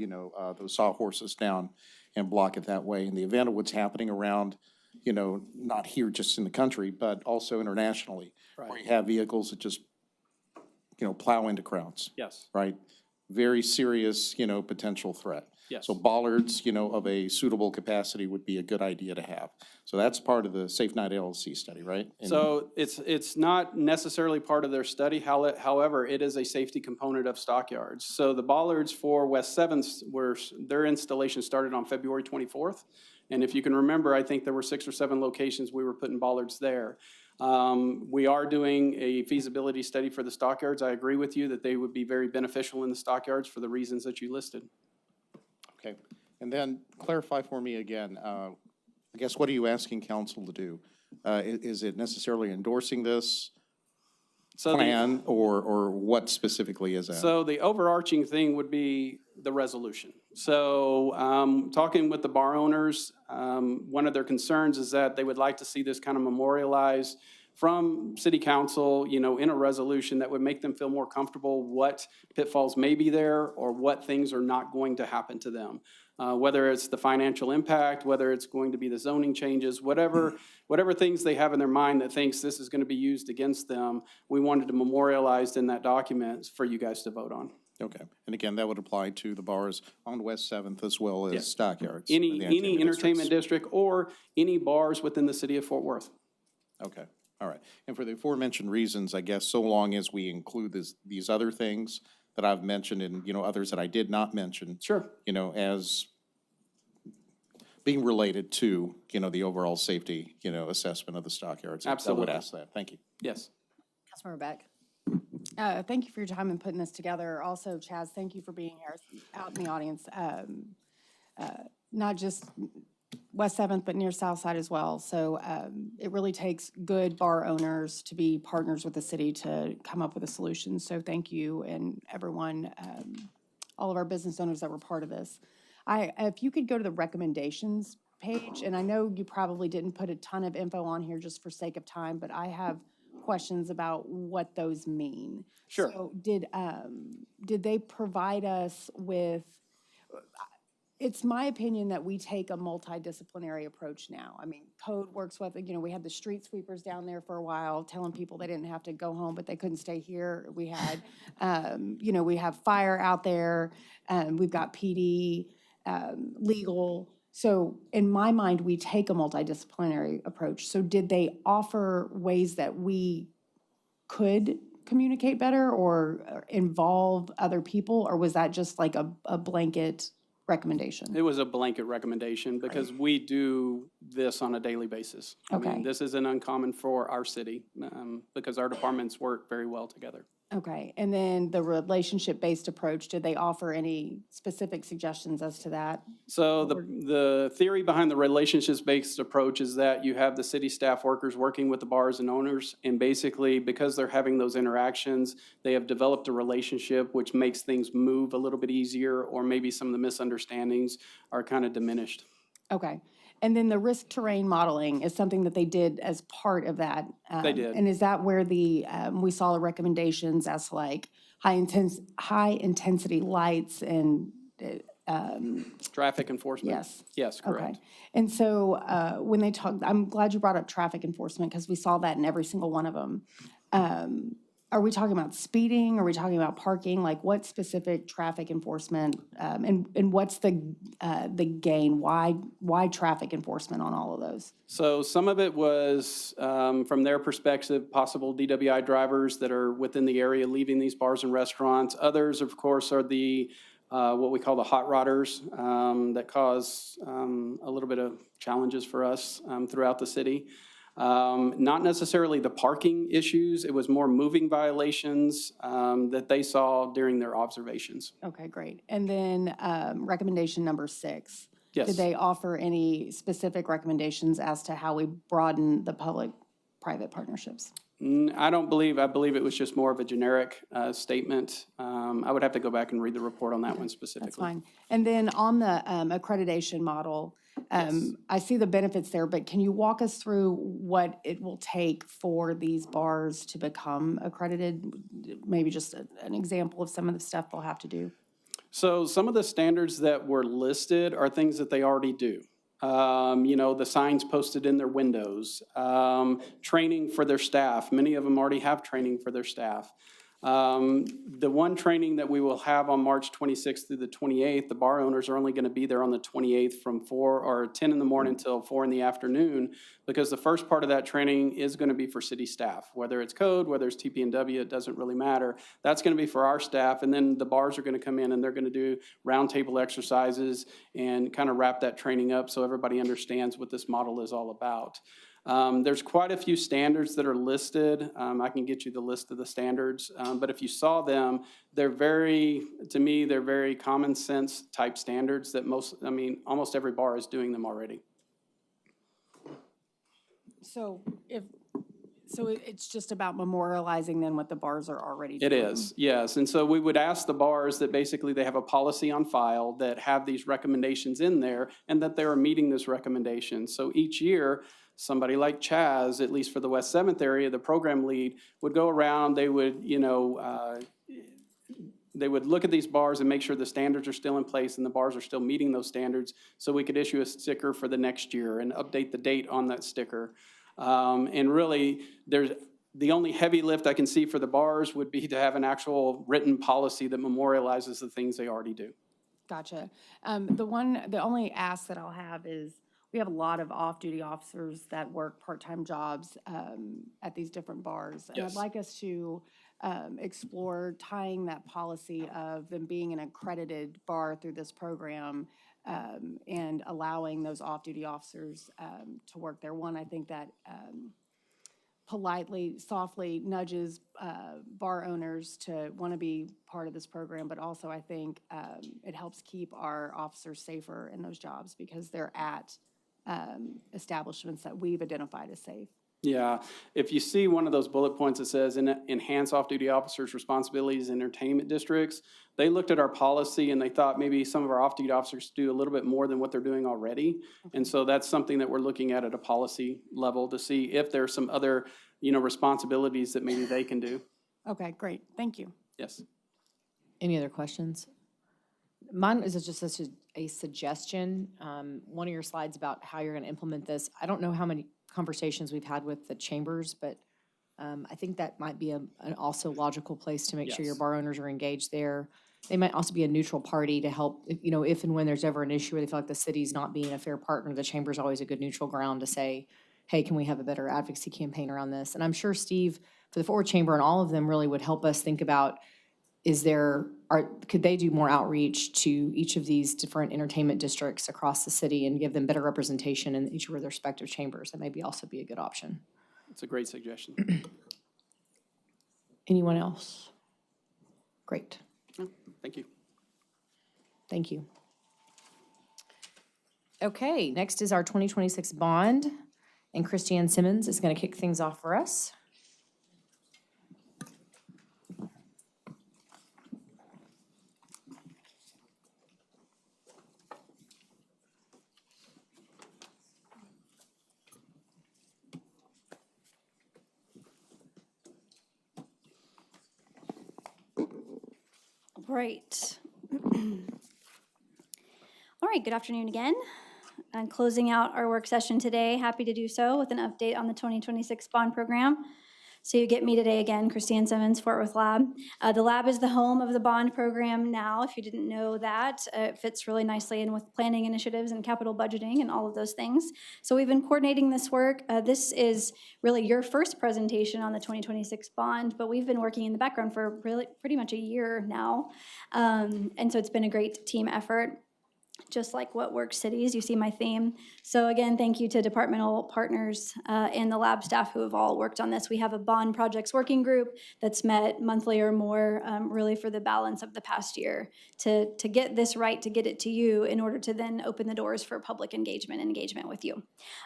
those sawhorses down and block it that way? In the event of what's happening around, not here just in the country, but also internationally, where you have vehicles that just, plow into crowds, Yes, right? Very serious, potential threat. yes. So bollards, of a suitable capacity would be a good idea to have. So that's part of the Safe Night LLC study, right? And- So it's not necessarily part of their study, however, it is a safety component of stockyards. So the bollards for West 7th their installation started on February 24th. And if you can remember, I think there were 6 or 7 locations we were putting bollards there. We are doing a feasibility study for the stockyards. I agree with you that they would be very beneficial in the stockyards for the reasons that you listed. Okay, and then clarify for me again, I guess, what are you asking council to do? Is it necessarily endorsing this plan, or what specifically is that? So the overarching thing would be the resolution. So talking with the bar owners, one of their concerns is that they would like to see this kind of memorialized from city council, in a resolution that would make them feel more comfortable what pitfalls may be there or what things are not going to happen to them. Whether it's the financial impact, whether it's going to be the zoning changes, whatever things they have in their mind that thinks this is going to be used against them, we wanted to memorialize in that document for you guys to vote on. Okay, and again, that would apply to the bars on West 7th as well as Yes. stockyards? Any the entertainment districts. district or any bars within the city of Fort Worth. Okay, all right. And for the aforementioned reasons, I guess, so long as we include these other things that I've mentioned and, others that I did not mention. Sure. As being related to, the overall safety, assessment of the stockyards. Absolutely. I would ask that. Thank you. Yes. Councilmember Beck. Thank you for your time in putting this together. Also, Chaz, thank you for being here out in the audience. Not just West 7th, but near South Side as well. So it really takes good bar owners to be partners with the city to come up with a solution. So thank you and everyone, all of our business owners that were part of this. If you could go to the recommendations page, and I know you probably didn't put a ton of info on here just for sake of time, but I have questions about what those mean. Sure. So did they provide us with, it's my opinion that we take a multidisciplinary approach now. I mean, code works with, we had the street sweepers down there for a while telling people they didn't have to go home, but they couldn't stay here. We had, we have fire out there, we've got PD, legal. So in my mind, we take a multidisciplinary approach. So did they offer ways that we could communicate better or involve other people, or was that just like a blanket recommendation? It was a blanket recommendation because we do this on a daily basis. I mean, Okay. this isn't uncommon for our city because our departments work very well together. Okay, and then the relationship-based approach, did they offer any specific suggestions as to that? So the theory behind the relationships-based approach is that you have the city staff workers working with the bars and owners, and basically, because they're having those interactions, they have developed a relationship which makes things move a little bit easier, or maybe some of the misunderstandings are kind of diminished. Okay, and then the risk terrain modeling is something that they did as part of that. They did. And is that where we saw the recommendations as to like high intensity lights and Traffic enforcement? Yes. Yes, correct. Okay. And so when they talk, I'm glad you brought up traffic enforcement because we saw that in every single one of them. Are we talking about speeding? Are we talking about parking? Like what specific traffic enforcement and what's the gain? Why traffic enforcement on all of those? So some of it was, from their perspective, possible DWI drivers that are within the area leaving these bars and restaurants. Others, of course, are the what we call the hot rodders that cause a little bit of challenges for us throughout the city. Not necessarily the parking issues, it was more moving violations that they saw during their observations. Okay, great. And then recommendation number 6. Yes. Did they offer any specific recommendations as to how we broaden the public-private partnerships? I believe it was just more of a generic statement. I would have to go back and read the report on that one specifically. That's fine. And then on the accreditation model, I see the benefits there, but can you walk us through what it will take for these bars to become accredited? Maybe just an example of some of the stuff they'll have to do. So some of the standards that were listed are things that they already do. The signs posted in their windows, training for their staff. Many of them already have training for their staff. The one training that we will have on March 26th through the 28th, the bar owners are only going to be there on the 28th from 4 or 10 in the morning until 4 in the afternoon, because the first part of that training is going to be for city staff, whether it's code, whether it's TP&W, it doesn't really matter. That's going to be for our staff, and then the bars are going to come in and they're going to do roundtable exercises and kind of wrap that training up so everybody understands what this model is all about. There's quite a few standards that are listed. I can get you the list of the standards, but if you saw them, they're very common sense type standards that almost every bar is doing them already. So it's just about memorializing then what the bars are already doing? It is, yes. And so we would ask the bars that basically they have a policy on file that have these recommendations in there and that they are meeting this recommendation. So each year, somebody like Chaz, at least for the West 7th area, the program lead, would go around, they would look at these bars and make sure the standards are still in place and the bars are still meeting those standards, so we could issue a sticker for the next year and update the date on that sticker. And really, the only heavy lift I can see for the bars would be to have an actual written policy that memorializes the things they already do. Gotcha. The only ask that I'll have is, we have a lot of off-duty officers that work part-time jobs at these different bars. And Yes. I'd like us to explore tying that policy of them being an accredited bar through this program and allowing those off-duty officers to work there. One, I think that politely, softly nudges bar owners to want to be part of this program, but also I think it helps keep our officers safer in those jobs because they're at establishments that we've identified as safe. Yeah, if you see one of those bullet points that says enhance off-duty officers' responsibilities in entertainment districts, they looked at our policy and they thought maybe some of our off-duty officers do a little bit more than what they're doing already. Okay. And so that's something that we're looking at a policy level to see if there's some other, responsibilities that maybe they can do. Okay, great. Thank you. Yes. Any other questions? Mine is just such a suggestion. One of your slides about how you're going to implement this. I don't know how many conversations we've had with the chambers, but I think that might be an also logical place to make sure your bar owners are engaged there. They might also be a neutral party to help, if and when there's ever an issue where they feel like the city's not being a fair partner, the chamber's always a good neutral ground to say, hey, can we have a better advocacy campaign around this? And I'm sure Steve, for the Fort Worth Chamber and all of them really would help us think about, could they do more outreach to each of these different entertainment districts across the city and give them better representation in each of their respective chambers? That maybe also be a good option. It's a great suggestion. Anyone else? Great. Thank you. Thank you. Okay, next is our 2026 bond, and Christiane Simmons is going to kick things off for us. Right. All right, good afternoon again. I'm closing out our work session today. Happy to do so with an update on the 2026 bond program. So you get me today again, Christiane Simmons, Fort Worth Lab. The lab is the home of the bond program now, if you didn't know that. It fits really nicely in with planning initiatives and capital budgeting and all of those things. So we've been coordinating this work. This is really your first presentation on the 2026 bond, but we've been working in the background for really pretty much a year now. And so it's been a great team effort just like what works cities. You see my theme. So again, thank you to departmental partners and the lab staff who have all worked on this. We have a bond projects working group that's met monthly or more, really for the balance of the past year to get this right, to get it to you in order to then open the doors for public engagement with you.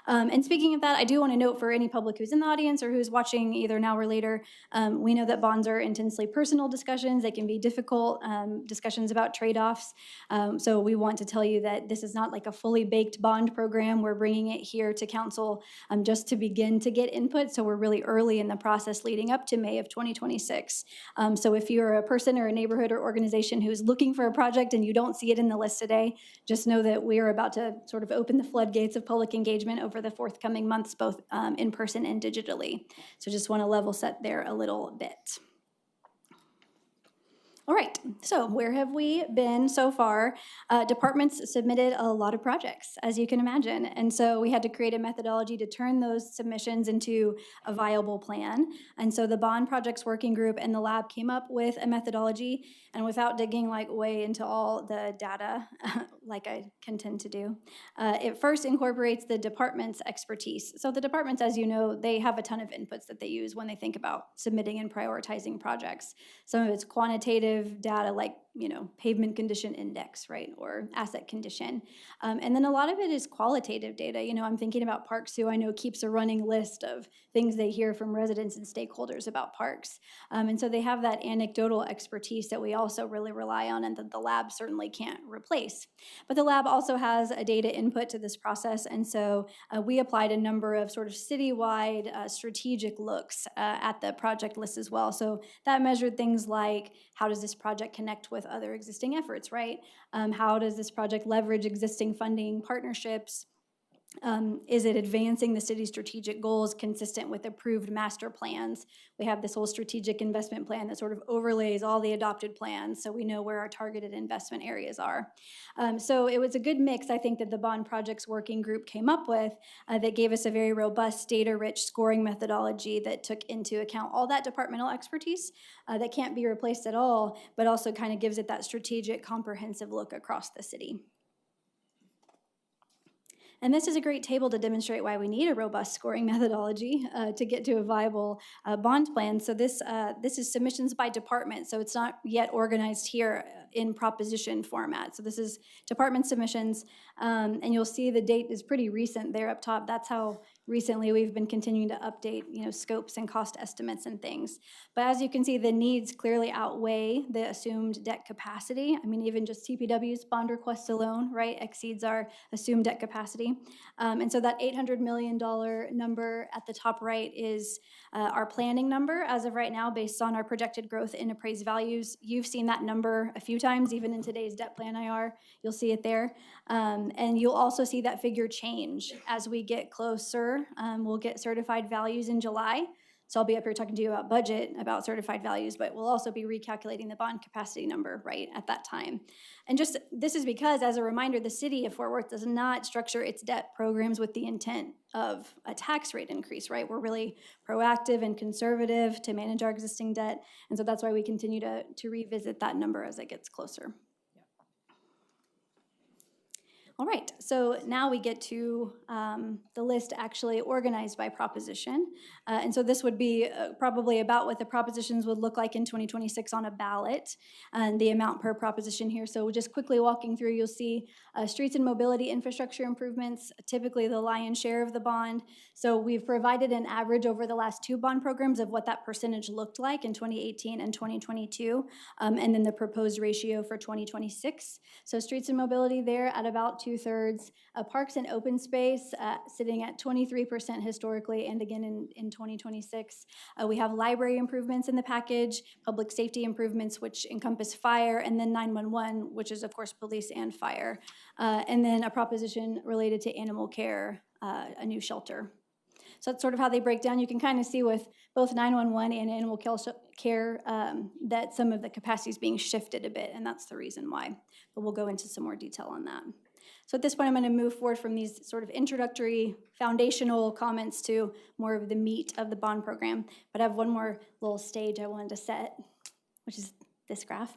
And speaking of that, I do want to note for any public who's in the audience or who's watching either now or later, we know that bonds are intensely personal discussions. They can be difficult discussions about trade-offs. So we want to tell you that this is not like a fully baked bond program. We're bringing it here to council just to begin to get input. So we're really early in the process leading up to May of 2026. So if you're a person or a neighborhood or organization who's looking for a project and you don't see it in the list today, just know that we're about to sort of open the floodgates of public engagement over the forthcoming months, both in person and digitally. So just want to level set there a little bit. All right, so where have we been so far? Departments submitted a lot of projects, as you can imagine. And so we had to create a methodology to turn those submissions into a viable plan. And so the Bond Projects Working Group and the lab came up with a methodology. And without digging like way into all the data, like I can tend to do, it first incorporates the department's expertise. So the departments, as you know, they have a ton of inputs that they use when they think about submitting and prioritizing projects. Some of it's quantitative data like, pavement condition index, right, or asset condition. And then a lot of it is qualitative data. I'm thinking about Parks, who I know keeps a running list of things they hear from residents and stakeholders about parks. And so they have that anecdotal expertise that we also really rely on and that the lab certainly can't replace. But the lab also has a data input to this process. And so we applied a number of sort of citywide strategic looks at the project list as well. So that measured things like, how does this project connect with other existing efforts, right? How does this project leverage existing funding partnerships? Is it advancing the city's strategic goals consistent with approved master plans? We have this whole strategic investment plan that sort of overlays all the adopted plans, so we know where our targeted investment areas are. So it was a good mix, I think, that the Bond Projects Working Group came up with that gave us a very robust, data-rich scoring methodology that took into account all that departmental expertise that can't be replaced at all, but also kind of gives it that strategic, comprehensive look across the city. And this is a great table to demonstrate why we need a robust scoring methodology to get to a viable bond plan. So this is submissions by department, so it's not yet organized here in proposition format. So this is department submissions, and you'll see the date is pretty recent there up top. That's how recently we've been continuing to update, scopes and cost estimates and things. But as you can see, the needs clearly outweigh the assumed debt capacity. I mean, even just TPW's bond request alone, right, exceeds our assumed debt capacity. And so that $800 million number at the top right is our planning number as of right now based on our projected growth in appraised values. You've seen that number a few times, even in today's debt plan IR. You'll see it there. And you'll also see that figure change as we get closer. We'll get certified values in July. So I'll be up here talking to you about budget, about certified values, but we'll also be recalculating the bond capacity number right at that time. And just this is because, as a reminder, the city of Fort Worth does not structure its debt programs with the intent of a tax rate increase, right? We're really proactive and conservative to manage our existing debt. And so that's why we continue to revisit that number as it gets closer. All right, so now we get to the list actually organized by proposition. And so this would be probably about what the propositions would look like in 2026 on a ballot, and the amount per proposition here. So just quickly walking through, you'll see streets and mobility infrastructure improvements, typically the lion's share of the bond. So we've provided an average over the last two bond programs of what that percentage looked like in 2018 and 2022, and then the proposed ratio for 2026. So streets and mobility there at about 2/3. Parks and open space sitting at 23% historically, and again in 2026. We have library improvements in the package, public safety improvements, which encompass fire, and then 911, which is of course police and fire. And then a proposition related to animal care, a new shelter. So that's sort of how they break down. You can kind of see with both 911 and animal care that some of the capacity is being shifted a bit, and that's the reason why. But we'll go into some more detail on that. So at this point, I'm going to move forward from these sort of introductory, foundational comments to more of the meat of the bond program. But I have one more little stage I wanted to set, which is this this graph.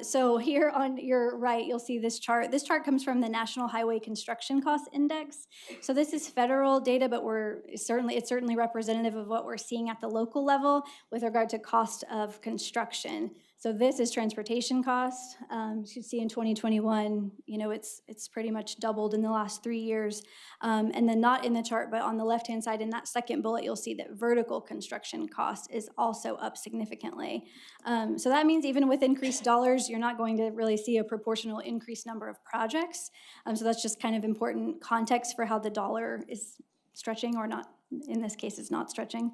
So here on your right, you'll see this chart. This chart comes from the National Highway Construction Cost Index. So this is federal data, but it's certainly representative of what we're seeing at the local level with regard to cost of construction. So this is transportation cost. You should see in 2021, it's pretty much doubled in the last 3 years. And then not in the chart, but on the left-hand side in that second bullet, you'll see that vertical construction cost is also up significantly. So that means even with increased dollars, you're not going to really see a proportional increased number of projects. So that's just kind of important context for how the dollar is stretching or not. In this case, it's not stretching.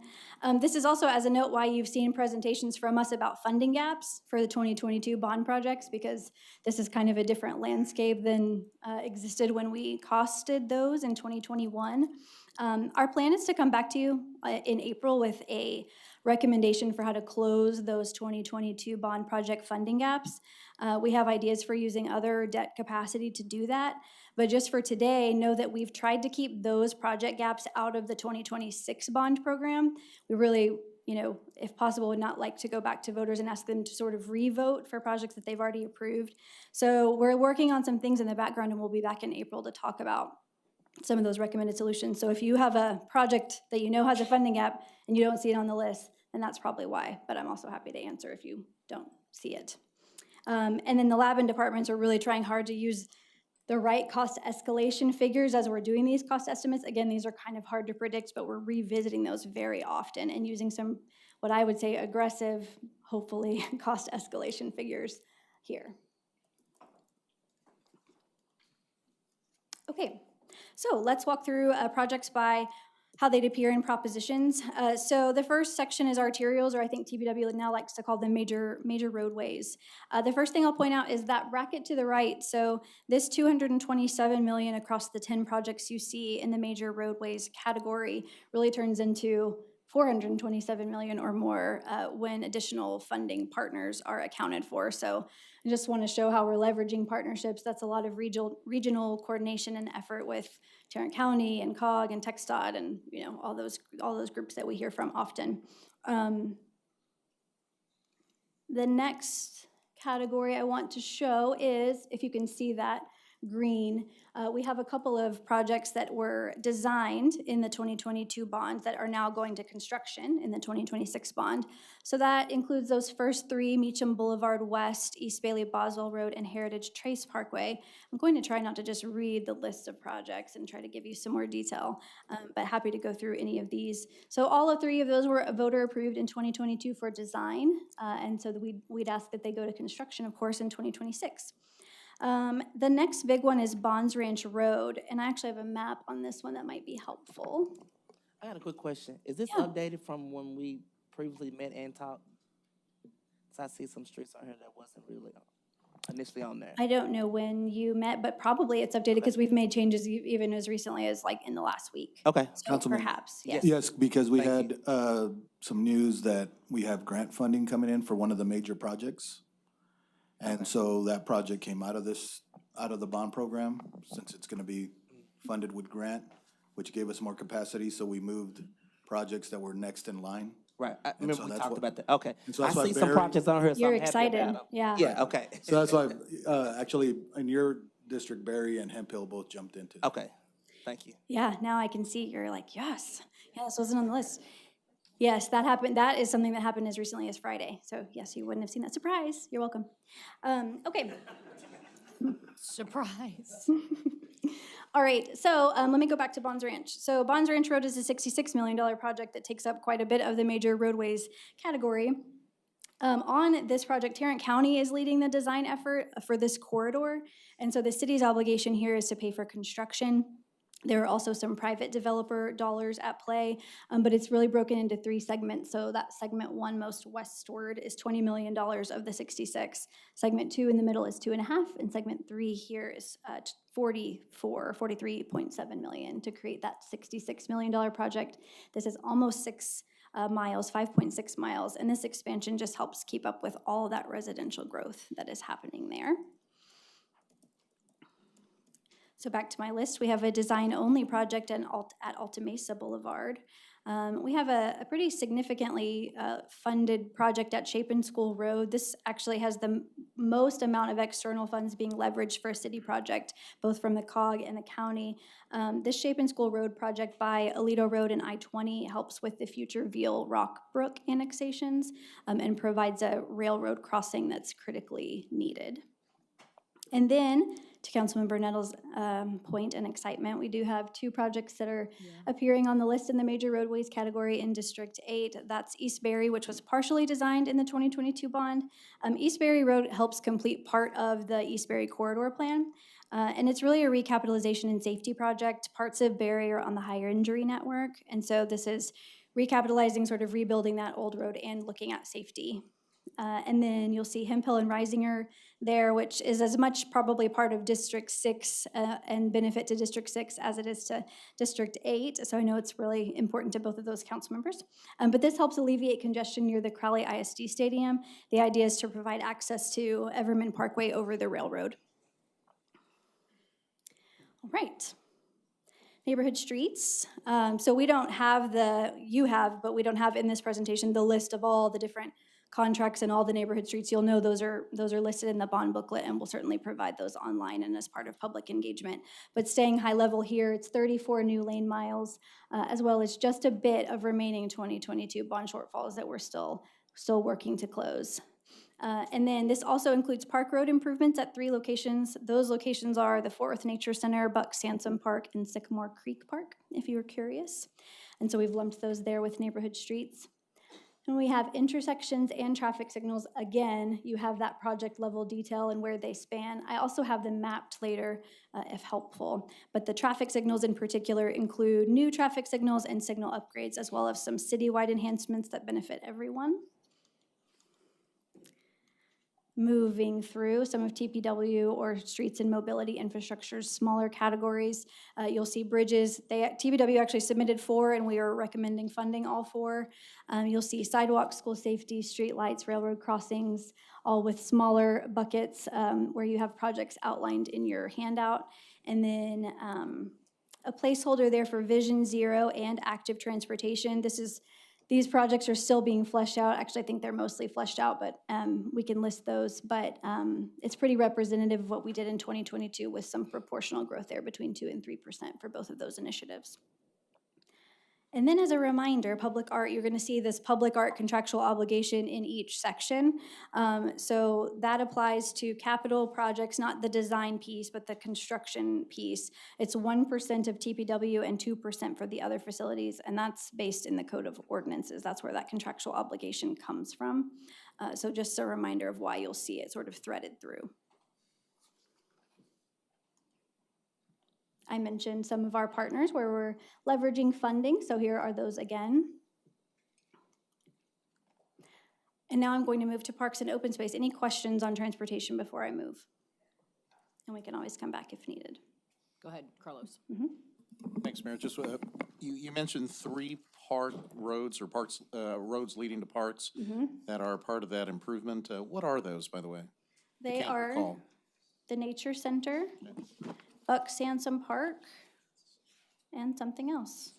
This is also, as a note, why you've seen presentations from us about funding gaps for the 2022 bond projects, because this is kind of a different landscape than existed when we costed those in 2021. Our plan is to come back to you in April with a recommendation for how to close those 2022 bond project funding gaps. We have ideas for using other debt capacity to do that. But just for today, know that we've tried to keep those project gaps out of the 2026 bond program. We really, if possible, would not like to go back to voters and ask them to sort of re-vote for projects that they've already approved. So we're working on some things in the background, and we'll be back in April to talk about some of those recommended solutions. So if you have a project that has a funding gap and you don't see it on the list, then that's probably why. But I'm also happy to answer if you don't see it. And then the lab and departments are really trying hard to use the right cost escalation figures as we're doing these cost estimates. Again, these are kind of hard to predict, but we're revisiting those very often and using some, what I would say, aggressive, hopefully, cost escalation figures here. Okay, so let's walk through projects by how they'd appear in propositions. So the first section is arterials, or I think TPW now likes to call them major roadways. The first thing I'll point out is that bracket to the right. So this $227 million across the 10 projects you see in the major roadways category really turns into $427 million or more when additional funding partners are accounted for. So I just want to show how we're leveraging partnerships. That's a lot of regional coordination and effort with Tarrant County and COG and TxDOT and all those groups that we hear from often. The next category I want to show is, if you can see that green, we have a couple of projects that were designed in the 2022 bond that are now going to construction in the 2026 bond. So that includes those first three: Meacham Boulevard West, East Bailey Boswell Road, and Heritage Trace Parkway. I'm going to try not to just read the list of projects and try to give you some more detail, but happy to go through any of these. So all of three of those were voter approved in 2022 for design, and so we'd ask that they go to construction, of course, in 2026. The next big one is Bonds Ranch Road, and I actually have a map on this one that might be helpful. I got a quick question. Is this updated from when we previously met and talked? So I see some streets on here that wasn't really initially on there. I don't know when you met, but probably it's updated because we've made changes even as recently as in the last week. Okay. So perhaps, yes. Yes, because we had some news that we have grant funding coming in for one of the major projects. And so that project came out of the bond program, since it's gonna be funded with grant, which gave us more capacity, so we moved projects that were next in line. Right, I And remember so we that's talked what- about that. Okay. and so I that's why see some Barry- projects on here, so You're I'm happy excited, about them. yeah. Yeah, okay. So that's why, actually, in your district, Barry and Hemp Hill both jumped into it. Okay, thank you. Yeah, now I can see you're like, yes, this wasn't on the list. Yes, that happened. That is something that happened as recently as Friday. So yes, you wouldn't have seen that. Surprise, you're welcome. Okay. Surprise. All right, so let me go back to Bonds Ranch. So Bonds Ranch Road is a $66 million project that takes up quite a bit of the major roadways category. On this project, Tarrant County is leading the design effort for this corridor, and so the city's obligation here is to pay for construction. There are also some private developer dollars at play, but it's really broken into three segments. So that segment one, most westward, is $20 million of the 66. Segment two in the middle is 2.5, and segment three here is 43.7 million to create that $66 million project. This is almost 6 miles, 5.6 miles, and this expansion just helps keep up with all of that residential growth that is happening there. So back to my list, we have a design-only project at Alta Mesa Boulevard. We have a pretty significantly funded project at Chapin School Road. This actually has the most amount of external funds being leveraged for a city project, both from the COG and the county. This Chapin School Road project by Alito Road and I-20 helps with the future Veal Rockbrook annexations and provides a railroad crossing that's critically needed. And then, to Councilmember Nettles' point and excitement, we do have two projects that are appearing on the list in the major roadways category in District 8. That's East Berry, which was partially designed in the 2022 bond. East Berry Road helps complete part of the East Berry corridor plan. And it's really a recapitalization and safety project. Parts of Berry are on the higher injury network. And so this is recapitalizing, sort of rebuilding that old road and looking at safety. And then you'll see Hemp Hill and Risinger there, which is as much probably part of District 6 and benefit to District 6 as it is to District 8. So I know it's really important to both of those council members. But this helps alleviate congestion near the Crowley ISD Stadium. The idea is to provide access to Everman Parkway over the railroad. All right. Neighborhood streets. So we don't have but we don't have in this presentation the list of all the different contracts and all the neighborhood streets. You'll know those are listed in the bond booklet, and we'll certainly provide those online and as part of public engagement. But staying high level here, it's 34 new lane miles, as well as just a bit of remaining 2022 bond shortfalls that we're still working to close. And then this also includes Park Road improvements at 3 locations. Those locations are the Fort Worth Nature Center, Buck Sansom Park, and Sycamore Creek Park, if you were curious. And so we've lumped those there with neighborhood streets. And we have intersections and traffic signals. Again, you have that project level detail and where they span. I also have them mapped later if helpful. But the traffic signals in particular include new traffic signals and signal upgrades, as well as some citywide enhancements that benefit everyone. Moving through some of TPW or streets and mobility infrastructure's smaller categories, you'll see bridges. TPW actually submitted 4, and we are recommending funding all 4. You'll see sidewalks, school safety, street lights, railroad crossings, all with smaller buckets where you have projects outlined in your handout. And then a placeholder there for Vision Zero and active transportation. These projects are still being fleshed out. Actually, I think they're mostly fleshed out, but we can list those. But it's pretty representative of what we did in 2022 with some proportional growth there between 2 and 3% for both of those initiatives. And then as a reminder, public art, you're gonna see this public art contractual obligation in each section. So that applies to capital projects, not the design piece, but the construction piece. It's 1% of TPW and 2% for the other facilities, and that's based in the Code of Ordinances. That's where that contractual obligation comes from. So just a reminder of why you'll see it sort of threaded through. I mentioned some of our partners where we're leveraging funding, so here are those again. And now I'm going to move to parks and open space. Any questions on transportation before I move? And we can always come back if needed. Go ahead, Carlos. Thanks, Mayor. Just you mentioned 3 park roads or parks roads leading to parks that are part of that improvement. What are those, by the way? They are the Nature Center, Buck Sansom Park, and something else.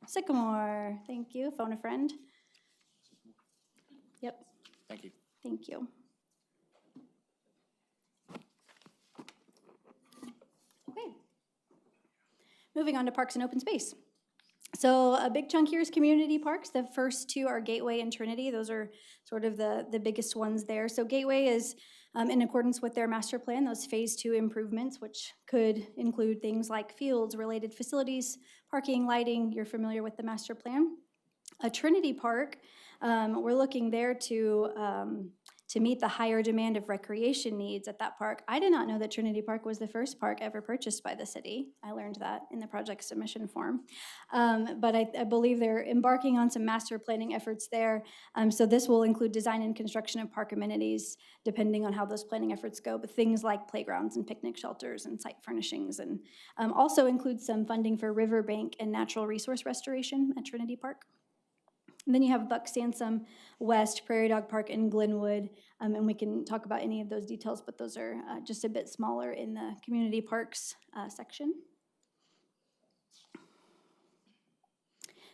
Sycamore. Thank you. Phone a friend. Yep. Thank you. Thank you. Okay. Moving on to parks and open space. So a big chunk here is community parks. The first 2 are Gateway and Trinity. Those are sort of the biggest ones there. So Gateway is in accordance with their master plan, those phase 2 improvements, which could include things like fields, related facilities, parking, lighting. You're familiar with the master plan. Trinity Park, we're looking there to meet the higher demand of recreation needs at that park. I did not know that Trinity Park was the first park ever purchased by the city. I learned that in the project submission form. But I believe they're embarking on some master planning efforts there. So this will include design and construction of park amenities, depending on how those planning efforts go, but things like playgrounds and picnic shelters and site furnishings, and also includes some funding for riverbank and natural resource restoration at Trinity Park. And then you have Buck Sansom West, Prairie Dog Park, and Glenwood, and we can talk about any of those details, but those are just a bit smaller in the community parks section.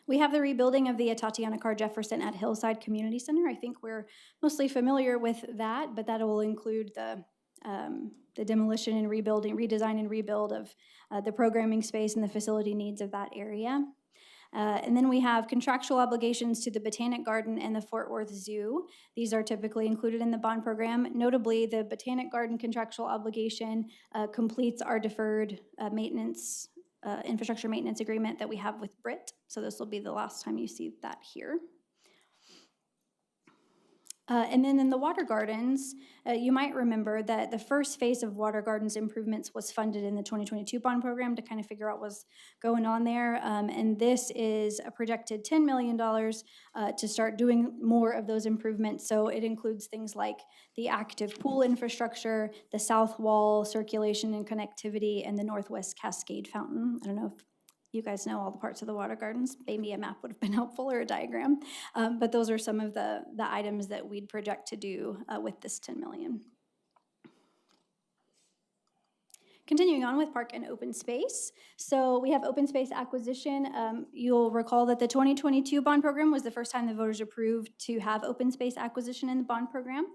We have the rebuilding of the Tatiana Carr Jefferson at Hillside Community Center. I think we're mostly familiar with that, but that will include the demolition and rebuilding, redesign and rebuild of the programming space and the facility needs of that area. And then we have contractual obligations to the Botanic Garden and the Fort Worth Zoo. These are typically included in the bond program. Notably, the Botanic Garden contractual obligation completes our deferred maintenance, infrastructure maintenance agreement that we have with BRIT. So this will be the last time you see that here. And then in the water gardens, you might remember that the first phase of water gardens improvements was funded in the 2022 bond program to kind of figure out what's going on there. And this is a projected $10 million to start doing more of those improvements. So it includes things like the active pool infrastructure, the south wall circulation and connectivity, and the northwest cascade fountain. I don't know if you guys know all the parts of the water gardens. Maybe a map would have been helpful or a diagram. But those are some of the items that we'd project to do with this $10 million. Continuing on with park and open space. So we have open space acquisition. You'll recall that the 2022 bond program was the first time the voters approved to have open space acquisition in the bond program.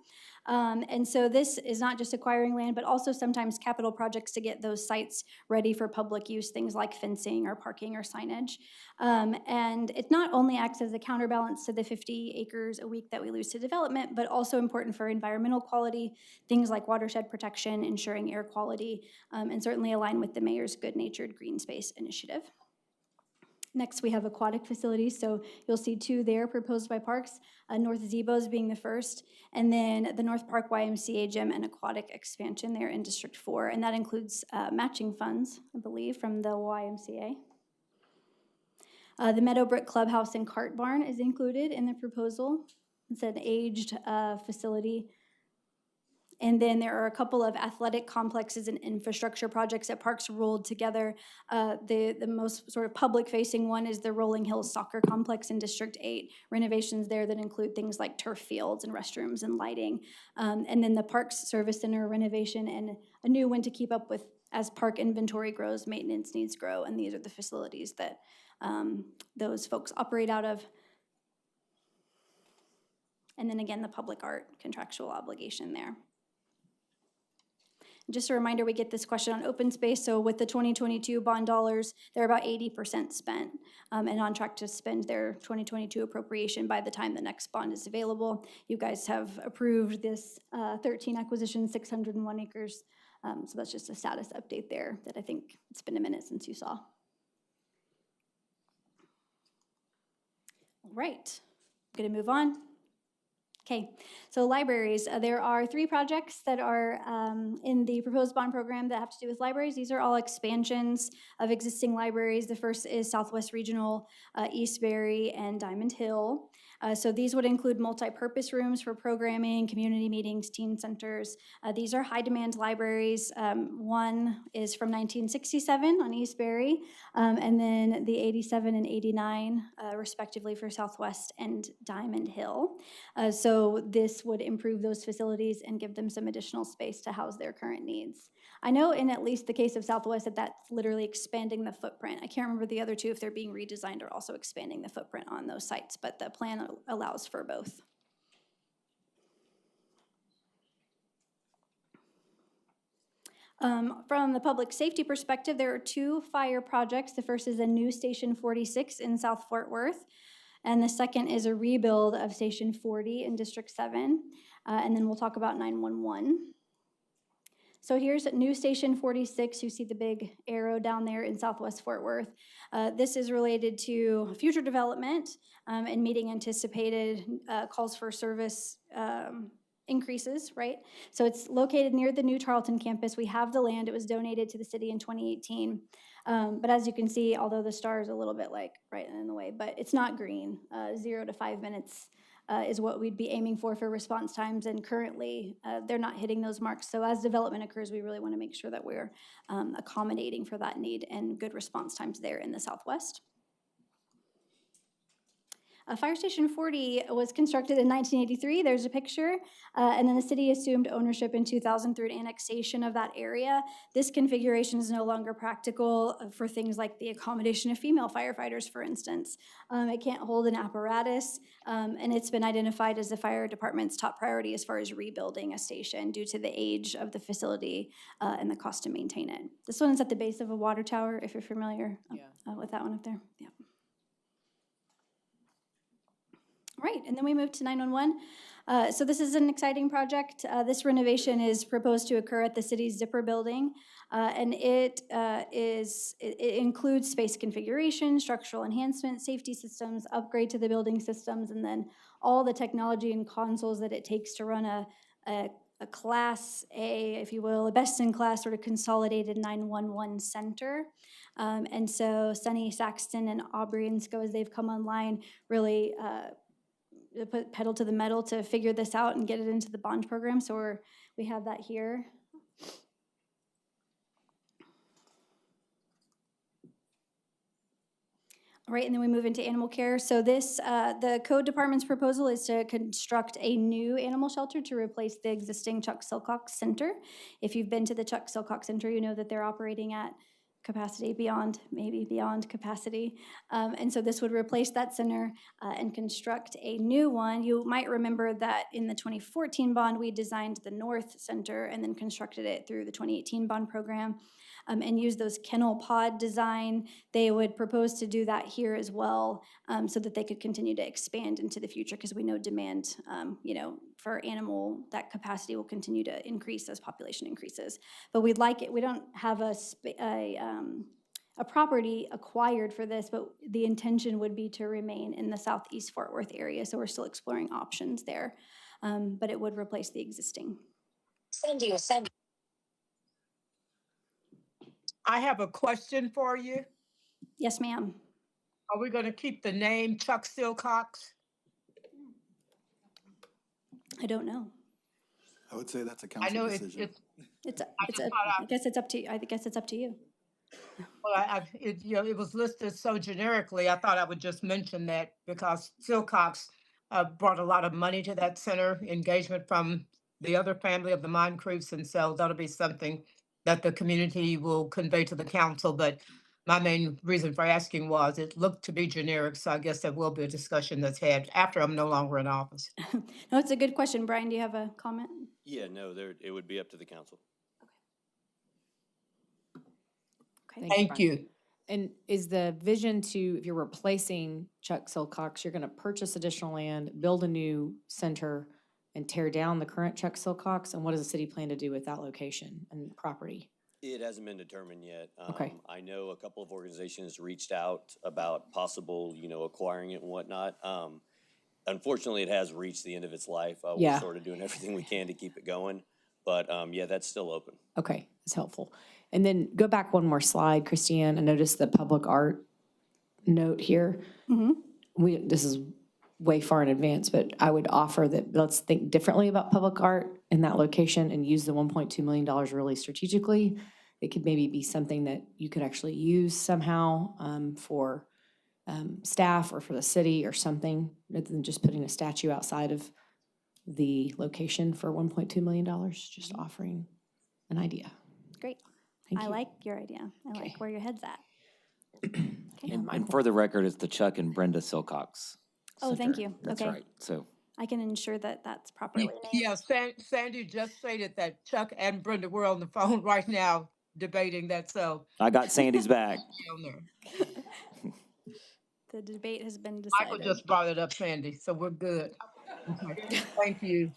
And so this is not just acquiring land, but also sometimes capital projects to get those sites ready for public use, things like fencing or parking or signage. And it not only acts as a counterbalance to the 50 acres a week that we lose to development, but also important for environmental quality, things like watershed protection, ensuring air quality, and certainly align with the mayor's good-natured green space initiative. Next, we have aquatic facilities. So you'll see two there proposed by Parks, North Zebos being the first, and then the North Park YMCA gym and aquatic expansion there in District 4. And that includes matching funds, I believe, from the YMCA. The Meadowbrook Clubhouse and Cart Barn is included in the proposal. It's an aged facility. And then there are a couple of athletic complexes and infrastructure projects that Parks rolled together. The most sort of public-facing one is the Rolling Hills Soccer Complex in District 8. Renovations there that include things like turf fields and restrooms and lighting. And then the Parks Service Center renovation and a new one to keep up with as park inventory grows, maintenance needs grow, and these are the facilities that those folks operate out of. And then again, the public art contractual obligation there. Just a reminder, we get this question on open space. So with the 2022 bond dollars, they're about 80% spent and on track to spend their 2022 appropriation by the time the next bond is available. You guys have approved this 13 acquisitions, 601 acres. So that's just a status update there that I think it's been a minute since you saw. All right, I'm gonna move on. Okay, so libraries, there are 3 projects that are in the proposed bond program that have to do with libraries. These are all expansions of existing libraries. The first is Southwest Regional, Eastbury, and Diamond Hill. So these would include multi-purpose rooms for programming, community meetings, teen centers. These are high-demand libraries. One is from 1967 on Eastbury, and then the 87 and 89, respectively, for Southwest and Diamond Hill. So this would improve those facilities and give them some additional space to house their current needs. I know in at least the case of Southwest that that's literally expanding the footprint. I can't remember the other two if they're being redesigned or also expanding the footprint on those sites, but the plan allows for both. From the public safety perspective, there are 2 fire projects. The first is a new Station 46 in South Fort Worth, and the second is a rebuild of Station 40 in District 7, and then we'll talk about 911. So here's new Station 46. You see the big arrow down there in Southwest Fort Worth. This is related to future development and meeting anticipated calls for service increases, right? So it's located near the new Tarleton campus. We have the land. It was donated to the city in 2018. But as you can see, although the star is a little bit like right in the way, but it's not green. 0 to 5 minutes is what we'd be aiming for response times, and currently they're not hitting those marks. So as development occurs, we really want to make sure that we're accommodating for that need and good response times there in the Southwest. Fire Station 40 was constructed in 1983. There's a picture. And then the city assumed ownership in 2000 through an annexation of that area. This configuration is no longer practical for things like the accommodation of female firefighters, for instance. It can't hold an apparatus, and it's been identified as the fire department's top priority as far as rebuilding a station due to the age of the facility and the cost to maintain it. This one is at the base of a water tower, if you're familiar with that one up there. Yeah. Right, and then we move to 911. So this is an exciting project. This renovation is proposed to occur at the city's Zipper building, and it includes space configuration, structural enhancement, safety systems, upgrade to the building systems, and then all the technology and consoles that it takes to run a Class A, if you will, a best-in-class sort of consolidated 911 center. And so Sunny, Saxton, and Aubrey and SCO, as they've come online, really put pedal to the metal to figure this out and get it into the bond program. So we have that here. All right, and then we move into animal care. So this, the code department's proposal is to construct a new animal shelter to replace the existing Chuck Silcox Center. If you've been to the Chuck Silcox Center, you know that they're operating at capacity maybe beyond capacity. And so this would replace that center and construct a new one. You might remember that in the 2014 bond, we designed the North Center and then constructed it through the 2018 bond program and used those kennel pod design. They would propose to do that here as well so that they could continue to expand into the future because we know demand, for animal, that capacity will continue to increase as population increases. But we'd like it, we don't have a property acquired for this, but the intention would be to remain in the Southeast Fort Worth area. So we're still exploring options there, but it would replace the existing. Cindy. I have a question for you. Yes, ma'am. Are we going to keep the name Chuck Silcox? I don't know. I would say that's a council decision. I guess it's up to you. I guess it's up to you. Well, it was listed so generically, I thought I would just mention that because Silcox brought a lot of money to that center, engagement from the other family of the Moncriefs, and so that'll be something that the community will convey to the council. But my main reason for asking was it looked to be generic, so I guess there will be a discussion that's had after I'm no longer in office. No, it's a good question. Brian, do you have a comment? Yeah, no, it would be up to the council. Okay. Thank you. And is the vision to, if you're replacing Chuck Silcox, you're going to purchase additional land, build a new center, and tear down the current Chuck Silcox? And what does the city plan to do with that location and property? It hasn't been determined yet. Okay. I know a couple of organizations reached out about possible, acquiring it and whatnot. Unfortunately, it has reached the end of its life. We're sort of doing everything we can to keep it going. But yeah, that's still open. Okay, that's helpful. And then go back one more slide, Christiane. I noticed the public art note here. Mm-hmm. This is way far in advance, but I would offer that let's think differently about public art in that location and use the $1.2 million really strategically. It could maybe be something that you could actually use somehow for staff or for the city or something, rather than just putting a statue outside of the location for $1.2 million, just offering an idea. Great. Thank you. I like your idea. I like where your head's at. And for the record, it's the Chuck and Brenda Silcox. Oh, thank you. That's okay. right. So I can ensure that that's properly named. Yeah, Sandy just stated that Chuck and Brenda were on the phone right now debating that, so. I got Sandy's back. The debate has been decided. Michael just brought it up, Sandy, so we're good. Okay. Thank you.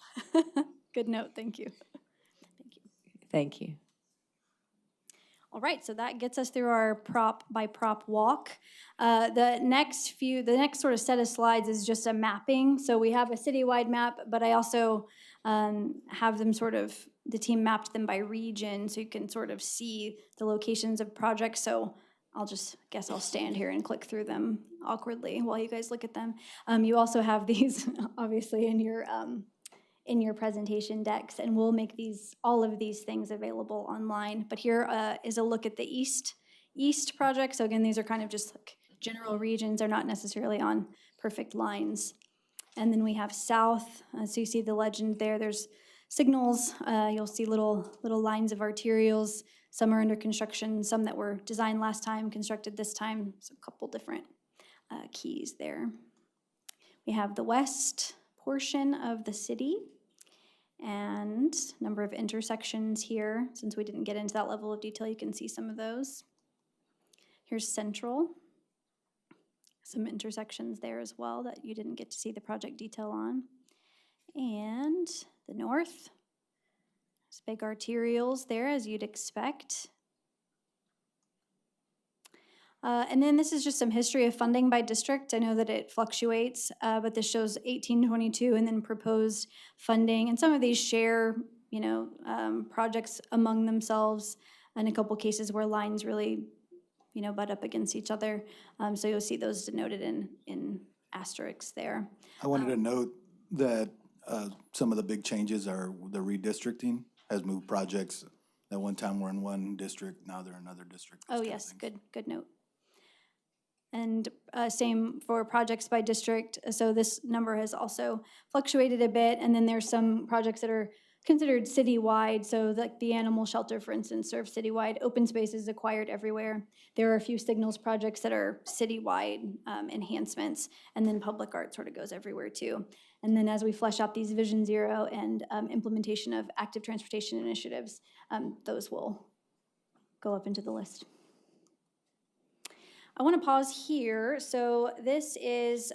Good note, thank you. Thank you. All right, so that gets us through our prop by prop walk. The next sort of set of slides is just a mapping. So we have a citywide map, but I also have them the team mapped them by region so you can sort of see the locations of projects. So I'll stand here and click through them awkwardly while you guys look at them. You also have these obviously in your presentation decks, and we'll make all of these things available online. But here is a look at the East project. So again, these are kind of just like general regions. They're not necessarily on perfect lines. And then we have south, so you see the legend there, there's signals, you'll see little lines of arterials. Some are under construction, some that were designed last time, constructed this time, so a couple different keys there. We have the west portion of the city and number of intersections here. Since we didn't get into that level of detail, you can see some of those. Here's central. Some intersections there as well that you didn't get to see the project detail on. And the north. There's big arterials there, as you'd expect. And then this is just some history of funding by district. I know that it fluctuates, but this shows 1822 and then proposed funding. And some of these share, projects among themselves, and a couple cases where lines really, butt up against each other. So you'll see those denoted in asterisks there. I wanted to note that some of the big changes are the redistricting has moved projects that one time were in one district, now they're in another district. Oh, yes, good note. And same for projects by district. So this number has also fluctuated a bit. And then there's some projects that are considered citywide. So like the animal shelter, for instance, serves citywide. Open space is acquired everywhere. There are a few signals projects that are citywide enhancements. And then public art sort of goes everywhere too. And then as we flesh out these Vision Zero and implementation of active transportation initiatives, those will go up into the list. I want to pause here. So this is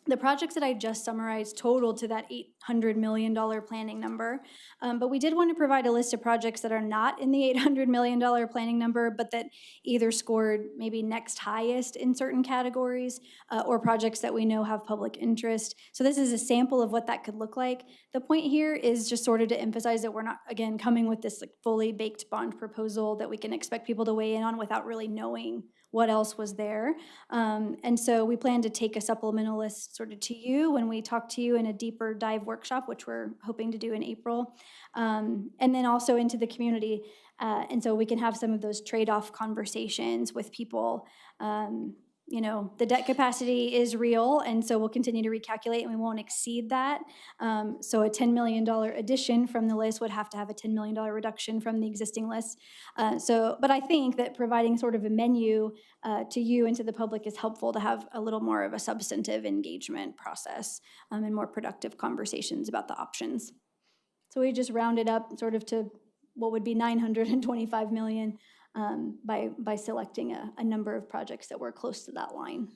the projects that I just summarized total to that $800 million planning number. But we did want to provide a list of projects that are not in the $800 million planning number, but that either scored maybe next highest in certain categories or projects that we know have public interest. So this is a sample of what that could look like. The point here is just sort of to emphasize that we're not, again, coming with this like fully baked bond proposal that we can expect people to weigh in on without really knowing what else was there. And so we plan to take a supplemental list sort of to you when we talk to you in a deeper dive workshop, which we're hoping to do in April, and then also into the community. And so we can have some of those trade-off conversations with people. The debt capacity is real, and so we'll continue to recalculate, and we won't exceed that. So a $10 million addition from the list would have to have a $10 million reduction from the existing list. But I think that providing sort of a menu to you and to the public is helpful to have a little more of a substantive engagement process and more productive conversations about the options. So we just rounded up sort of to what would be $925 million. By selecting a number of projects that were close to that line.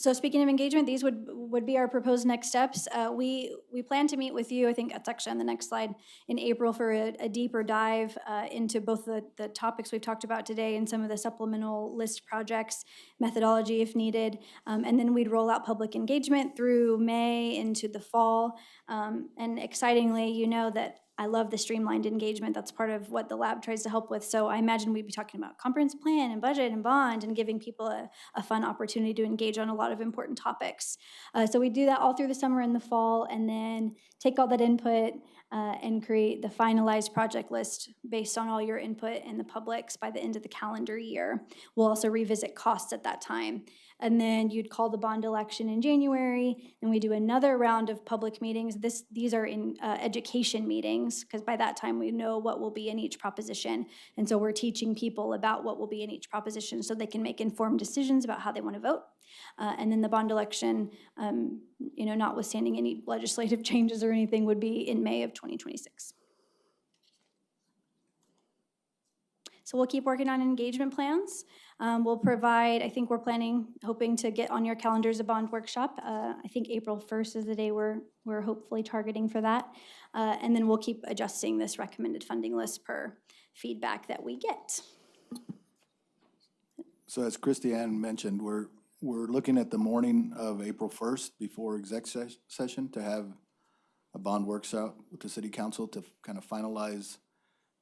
So speaking of engagement, these would be our proposed next steps. We plan to meet with you, I think that's actually on the next slide, in April for a deeper dive into both the topics we've talked about today and some of the supplemental list projects, methodology if needed, and then we'd roll out public engagement through May into the fall. And excitingly, you know that I love the streamlined engagement. That's part of what the lab tries to help with. So I imagine we'd be talking about comprehensive plan and budget and bond and giving people a fun opportunity to engage on a lot of important topics. So we do that all through the summer and the fall, and then take all that input and create the finalized project list based on all your input and the public's by the end of the calendar year. We'll also revisit costs at that time. And then you'd call the bond election in January, and we do another round of public meetings. These are in education meetings, because by that time we know what will be in each proposition. And so we're teaching people about what will be in each proposition so they can make informed decisions about how they want to vote. And then the bond election, notwithstanding any legislative changes or anything, would be in May of 2026. So we'll keep working on engagement plans. We'll provide, I think we're hoping to get on your calendars a bond workshop. I think April 1st is the day we're hopefully targeting for that. And then we'll keep adjusting this recommended funding list per feedback that we get. So as Christiane mentioned, we're looking at the morning of April 1st before exec session to have a bond workshop with the city council to kind of finalize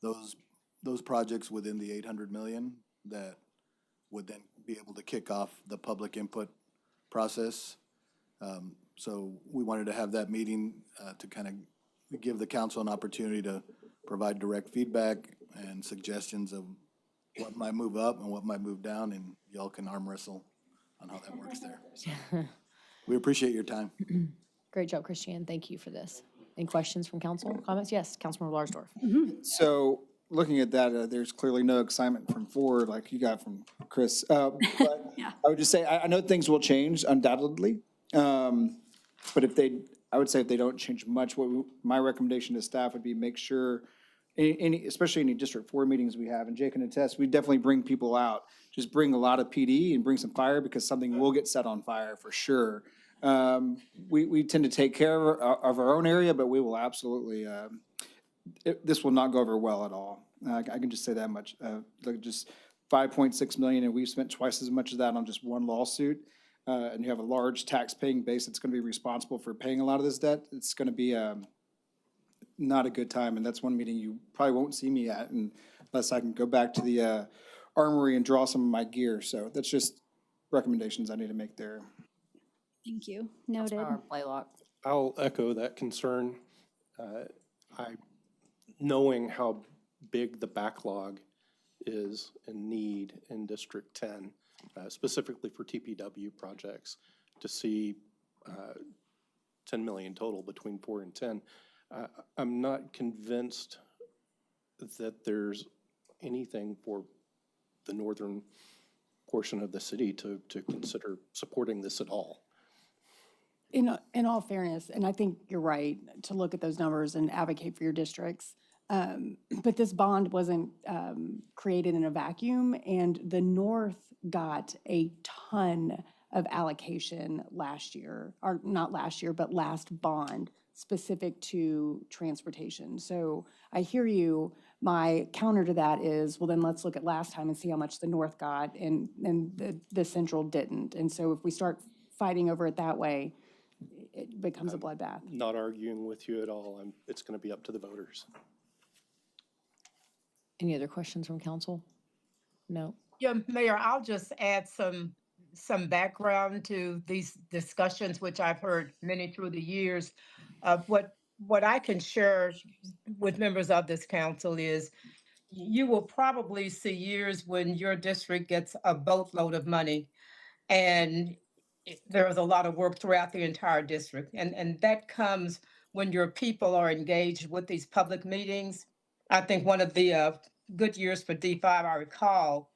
those projects within the 800 million that would then be able to kick off the public input process. So we wanted to have that meeting to kind of give the council an opportunity to provide direct feedback and suggestions of what might move up and what might move down, and y'all can arm wrestle on how that works there. So, we appreciate your time. Great job, Christiane. Thank you for this. Any questions from council? Comments? Yes, Councilmember Larsdorf. So looking at that, there's clearly no excitement from forward like you got from Chris. But I would just say, I know things will change undoubtedly. But I would say if they don't change much, my recommendation to staff would be make sure, especially any District 4 meetings we have, and Jake can attest, we definitely bring people out. Just bring a lot of PD and bring some fire because something will get set on fire for sure. We tend to take care of our own area, but we will absolutely, this will not go over well at all. I can just say that much. Like just 5.6 million, and we've spent twice as much of that on just one lawsuit. And you have a large tax-paying base that's going to be responsible for paying a lot of this debt. It's going to be not a good time, and that's one meeting you probably won't see me at unless I can go back to the armory and draw some of my gear. So that's just recommendations I need to make there. Thank you. Noted. Blaylock. I'll echo that concern. Knowing how big the backlog is and need in District 10, specifically for TPW projects, to see 10 million total between 4 and 10. I'm not convinced that there's anything for the northern portion of the city to consider supporting this at all. In all fairness, and I think you're right, to look at those numbers and advocate for your districts. But this bond wasn't created in a vacuum, and the North got a ton of allocation last year, or not last year, but last bond specific to transportation. So I hear you. My counter to that is, well, then let's look at last time and see how much the North got and the Central didn't. And so if we start fighting over it that way, it becomes a bloodbath. Not arguing with you at all. It's going to be up to the voters. Any other questions from council? No. Yeah, Mayor, I'll just add some background to these discussions, which I've heard many through the years. What I can share with members of this council is you will probably see years when your district gets a boatload of money, and there's a lot of work throughout the entire district. And that comes when your people are engaged with these public meetings. I think one of the good years for D5, I recall,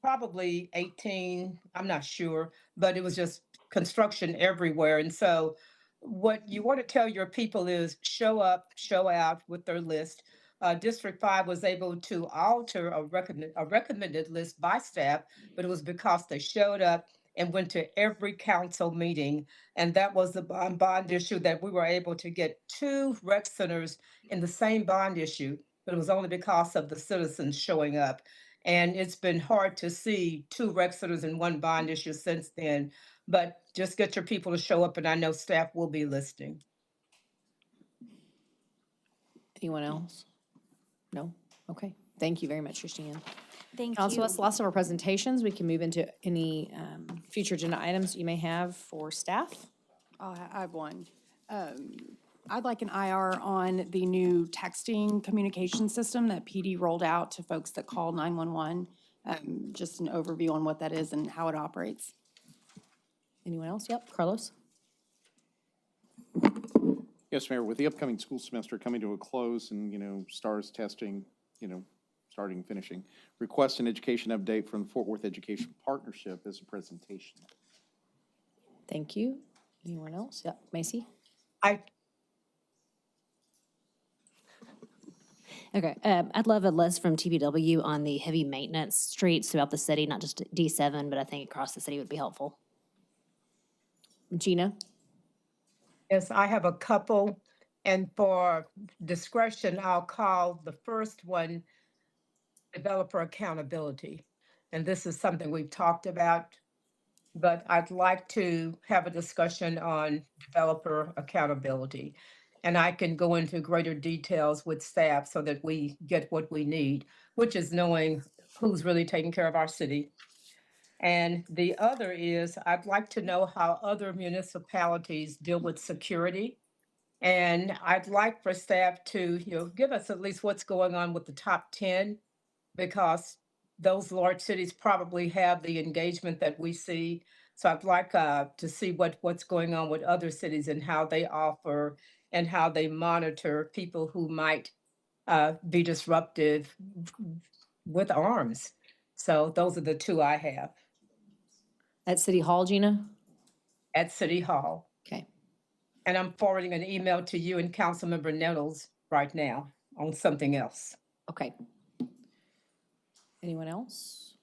probably 18, I'm not sure, but it was just construction everywhere. And so what you want to tell your people is show up, show out with their list. District 5 was able to alter a recommended list by staff, but it was because they showed up and went to every council meeting. And that was the bond issue that we were able to get 2 rec centers in the same bond issue, but it was only because of the citizens showing up. And it's been hard to see 2 rec centers in one bond issue since then. But just get your people to show up, and I know staff will be listening. Anyone else? No? Okay. Thank you very much, Christiane. Thank Council, you. that's the last of our presentations. We can move into any future agenda items you may have for staff. I have one. I'd like an IR on the new texting communication system that PD rolled out to folks that call 911. Just an overview on what that is and how it operates. Anyone else? Yep, Carlos. Yes, Mayor, with the upcoming school semester coming to a close and, STARS testing, starting, finishing, request an education update from the Fort Worth Education Partnership as a presentation. Thank you. Anyone else? Yep, Macy. Okay, I'd love a list from TPW on the heavy maintenance streets throughout the city, not just D7, but I think across the city would be helpful. Gina? Yes, I have a couple, and for discretion, I'll call the first one developer accountability. And this is something we've talked about, but I'd like to have a discussion on developer accountability. And I can go into greater details with staff so that we get what we need, which is knowing who's really taking care of our city. And the other is I'd like to know how other municipalities deal with security. And I'd like for staff to, give us at least what's going on with the top 10, because those large cities probably have the engagement that we see. So I'd like to see what's going on with other cities and how they offer and how they monitor people who might be disruptive with arms. So those are the two I have At City Hall, Gina? at City Hall. Okay. And I'm forwarding an email to you and Councilmember Nettles right now on something else. Okay. Anyone else?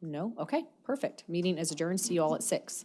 No? Okay, perfect. Meeting is adjourned. See you all at 6.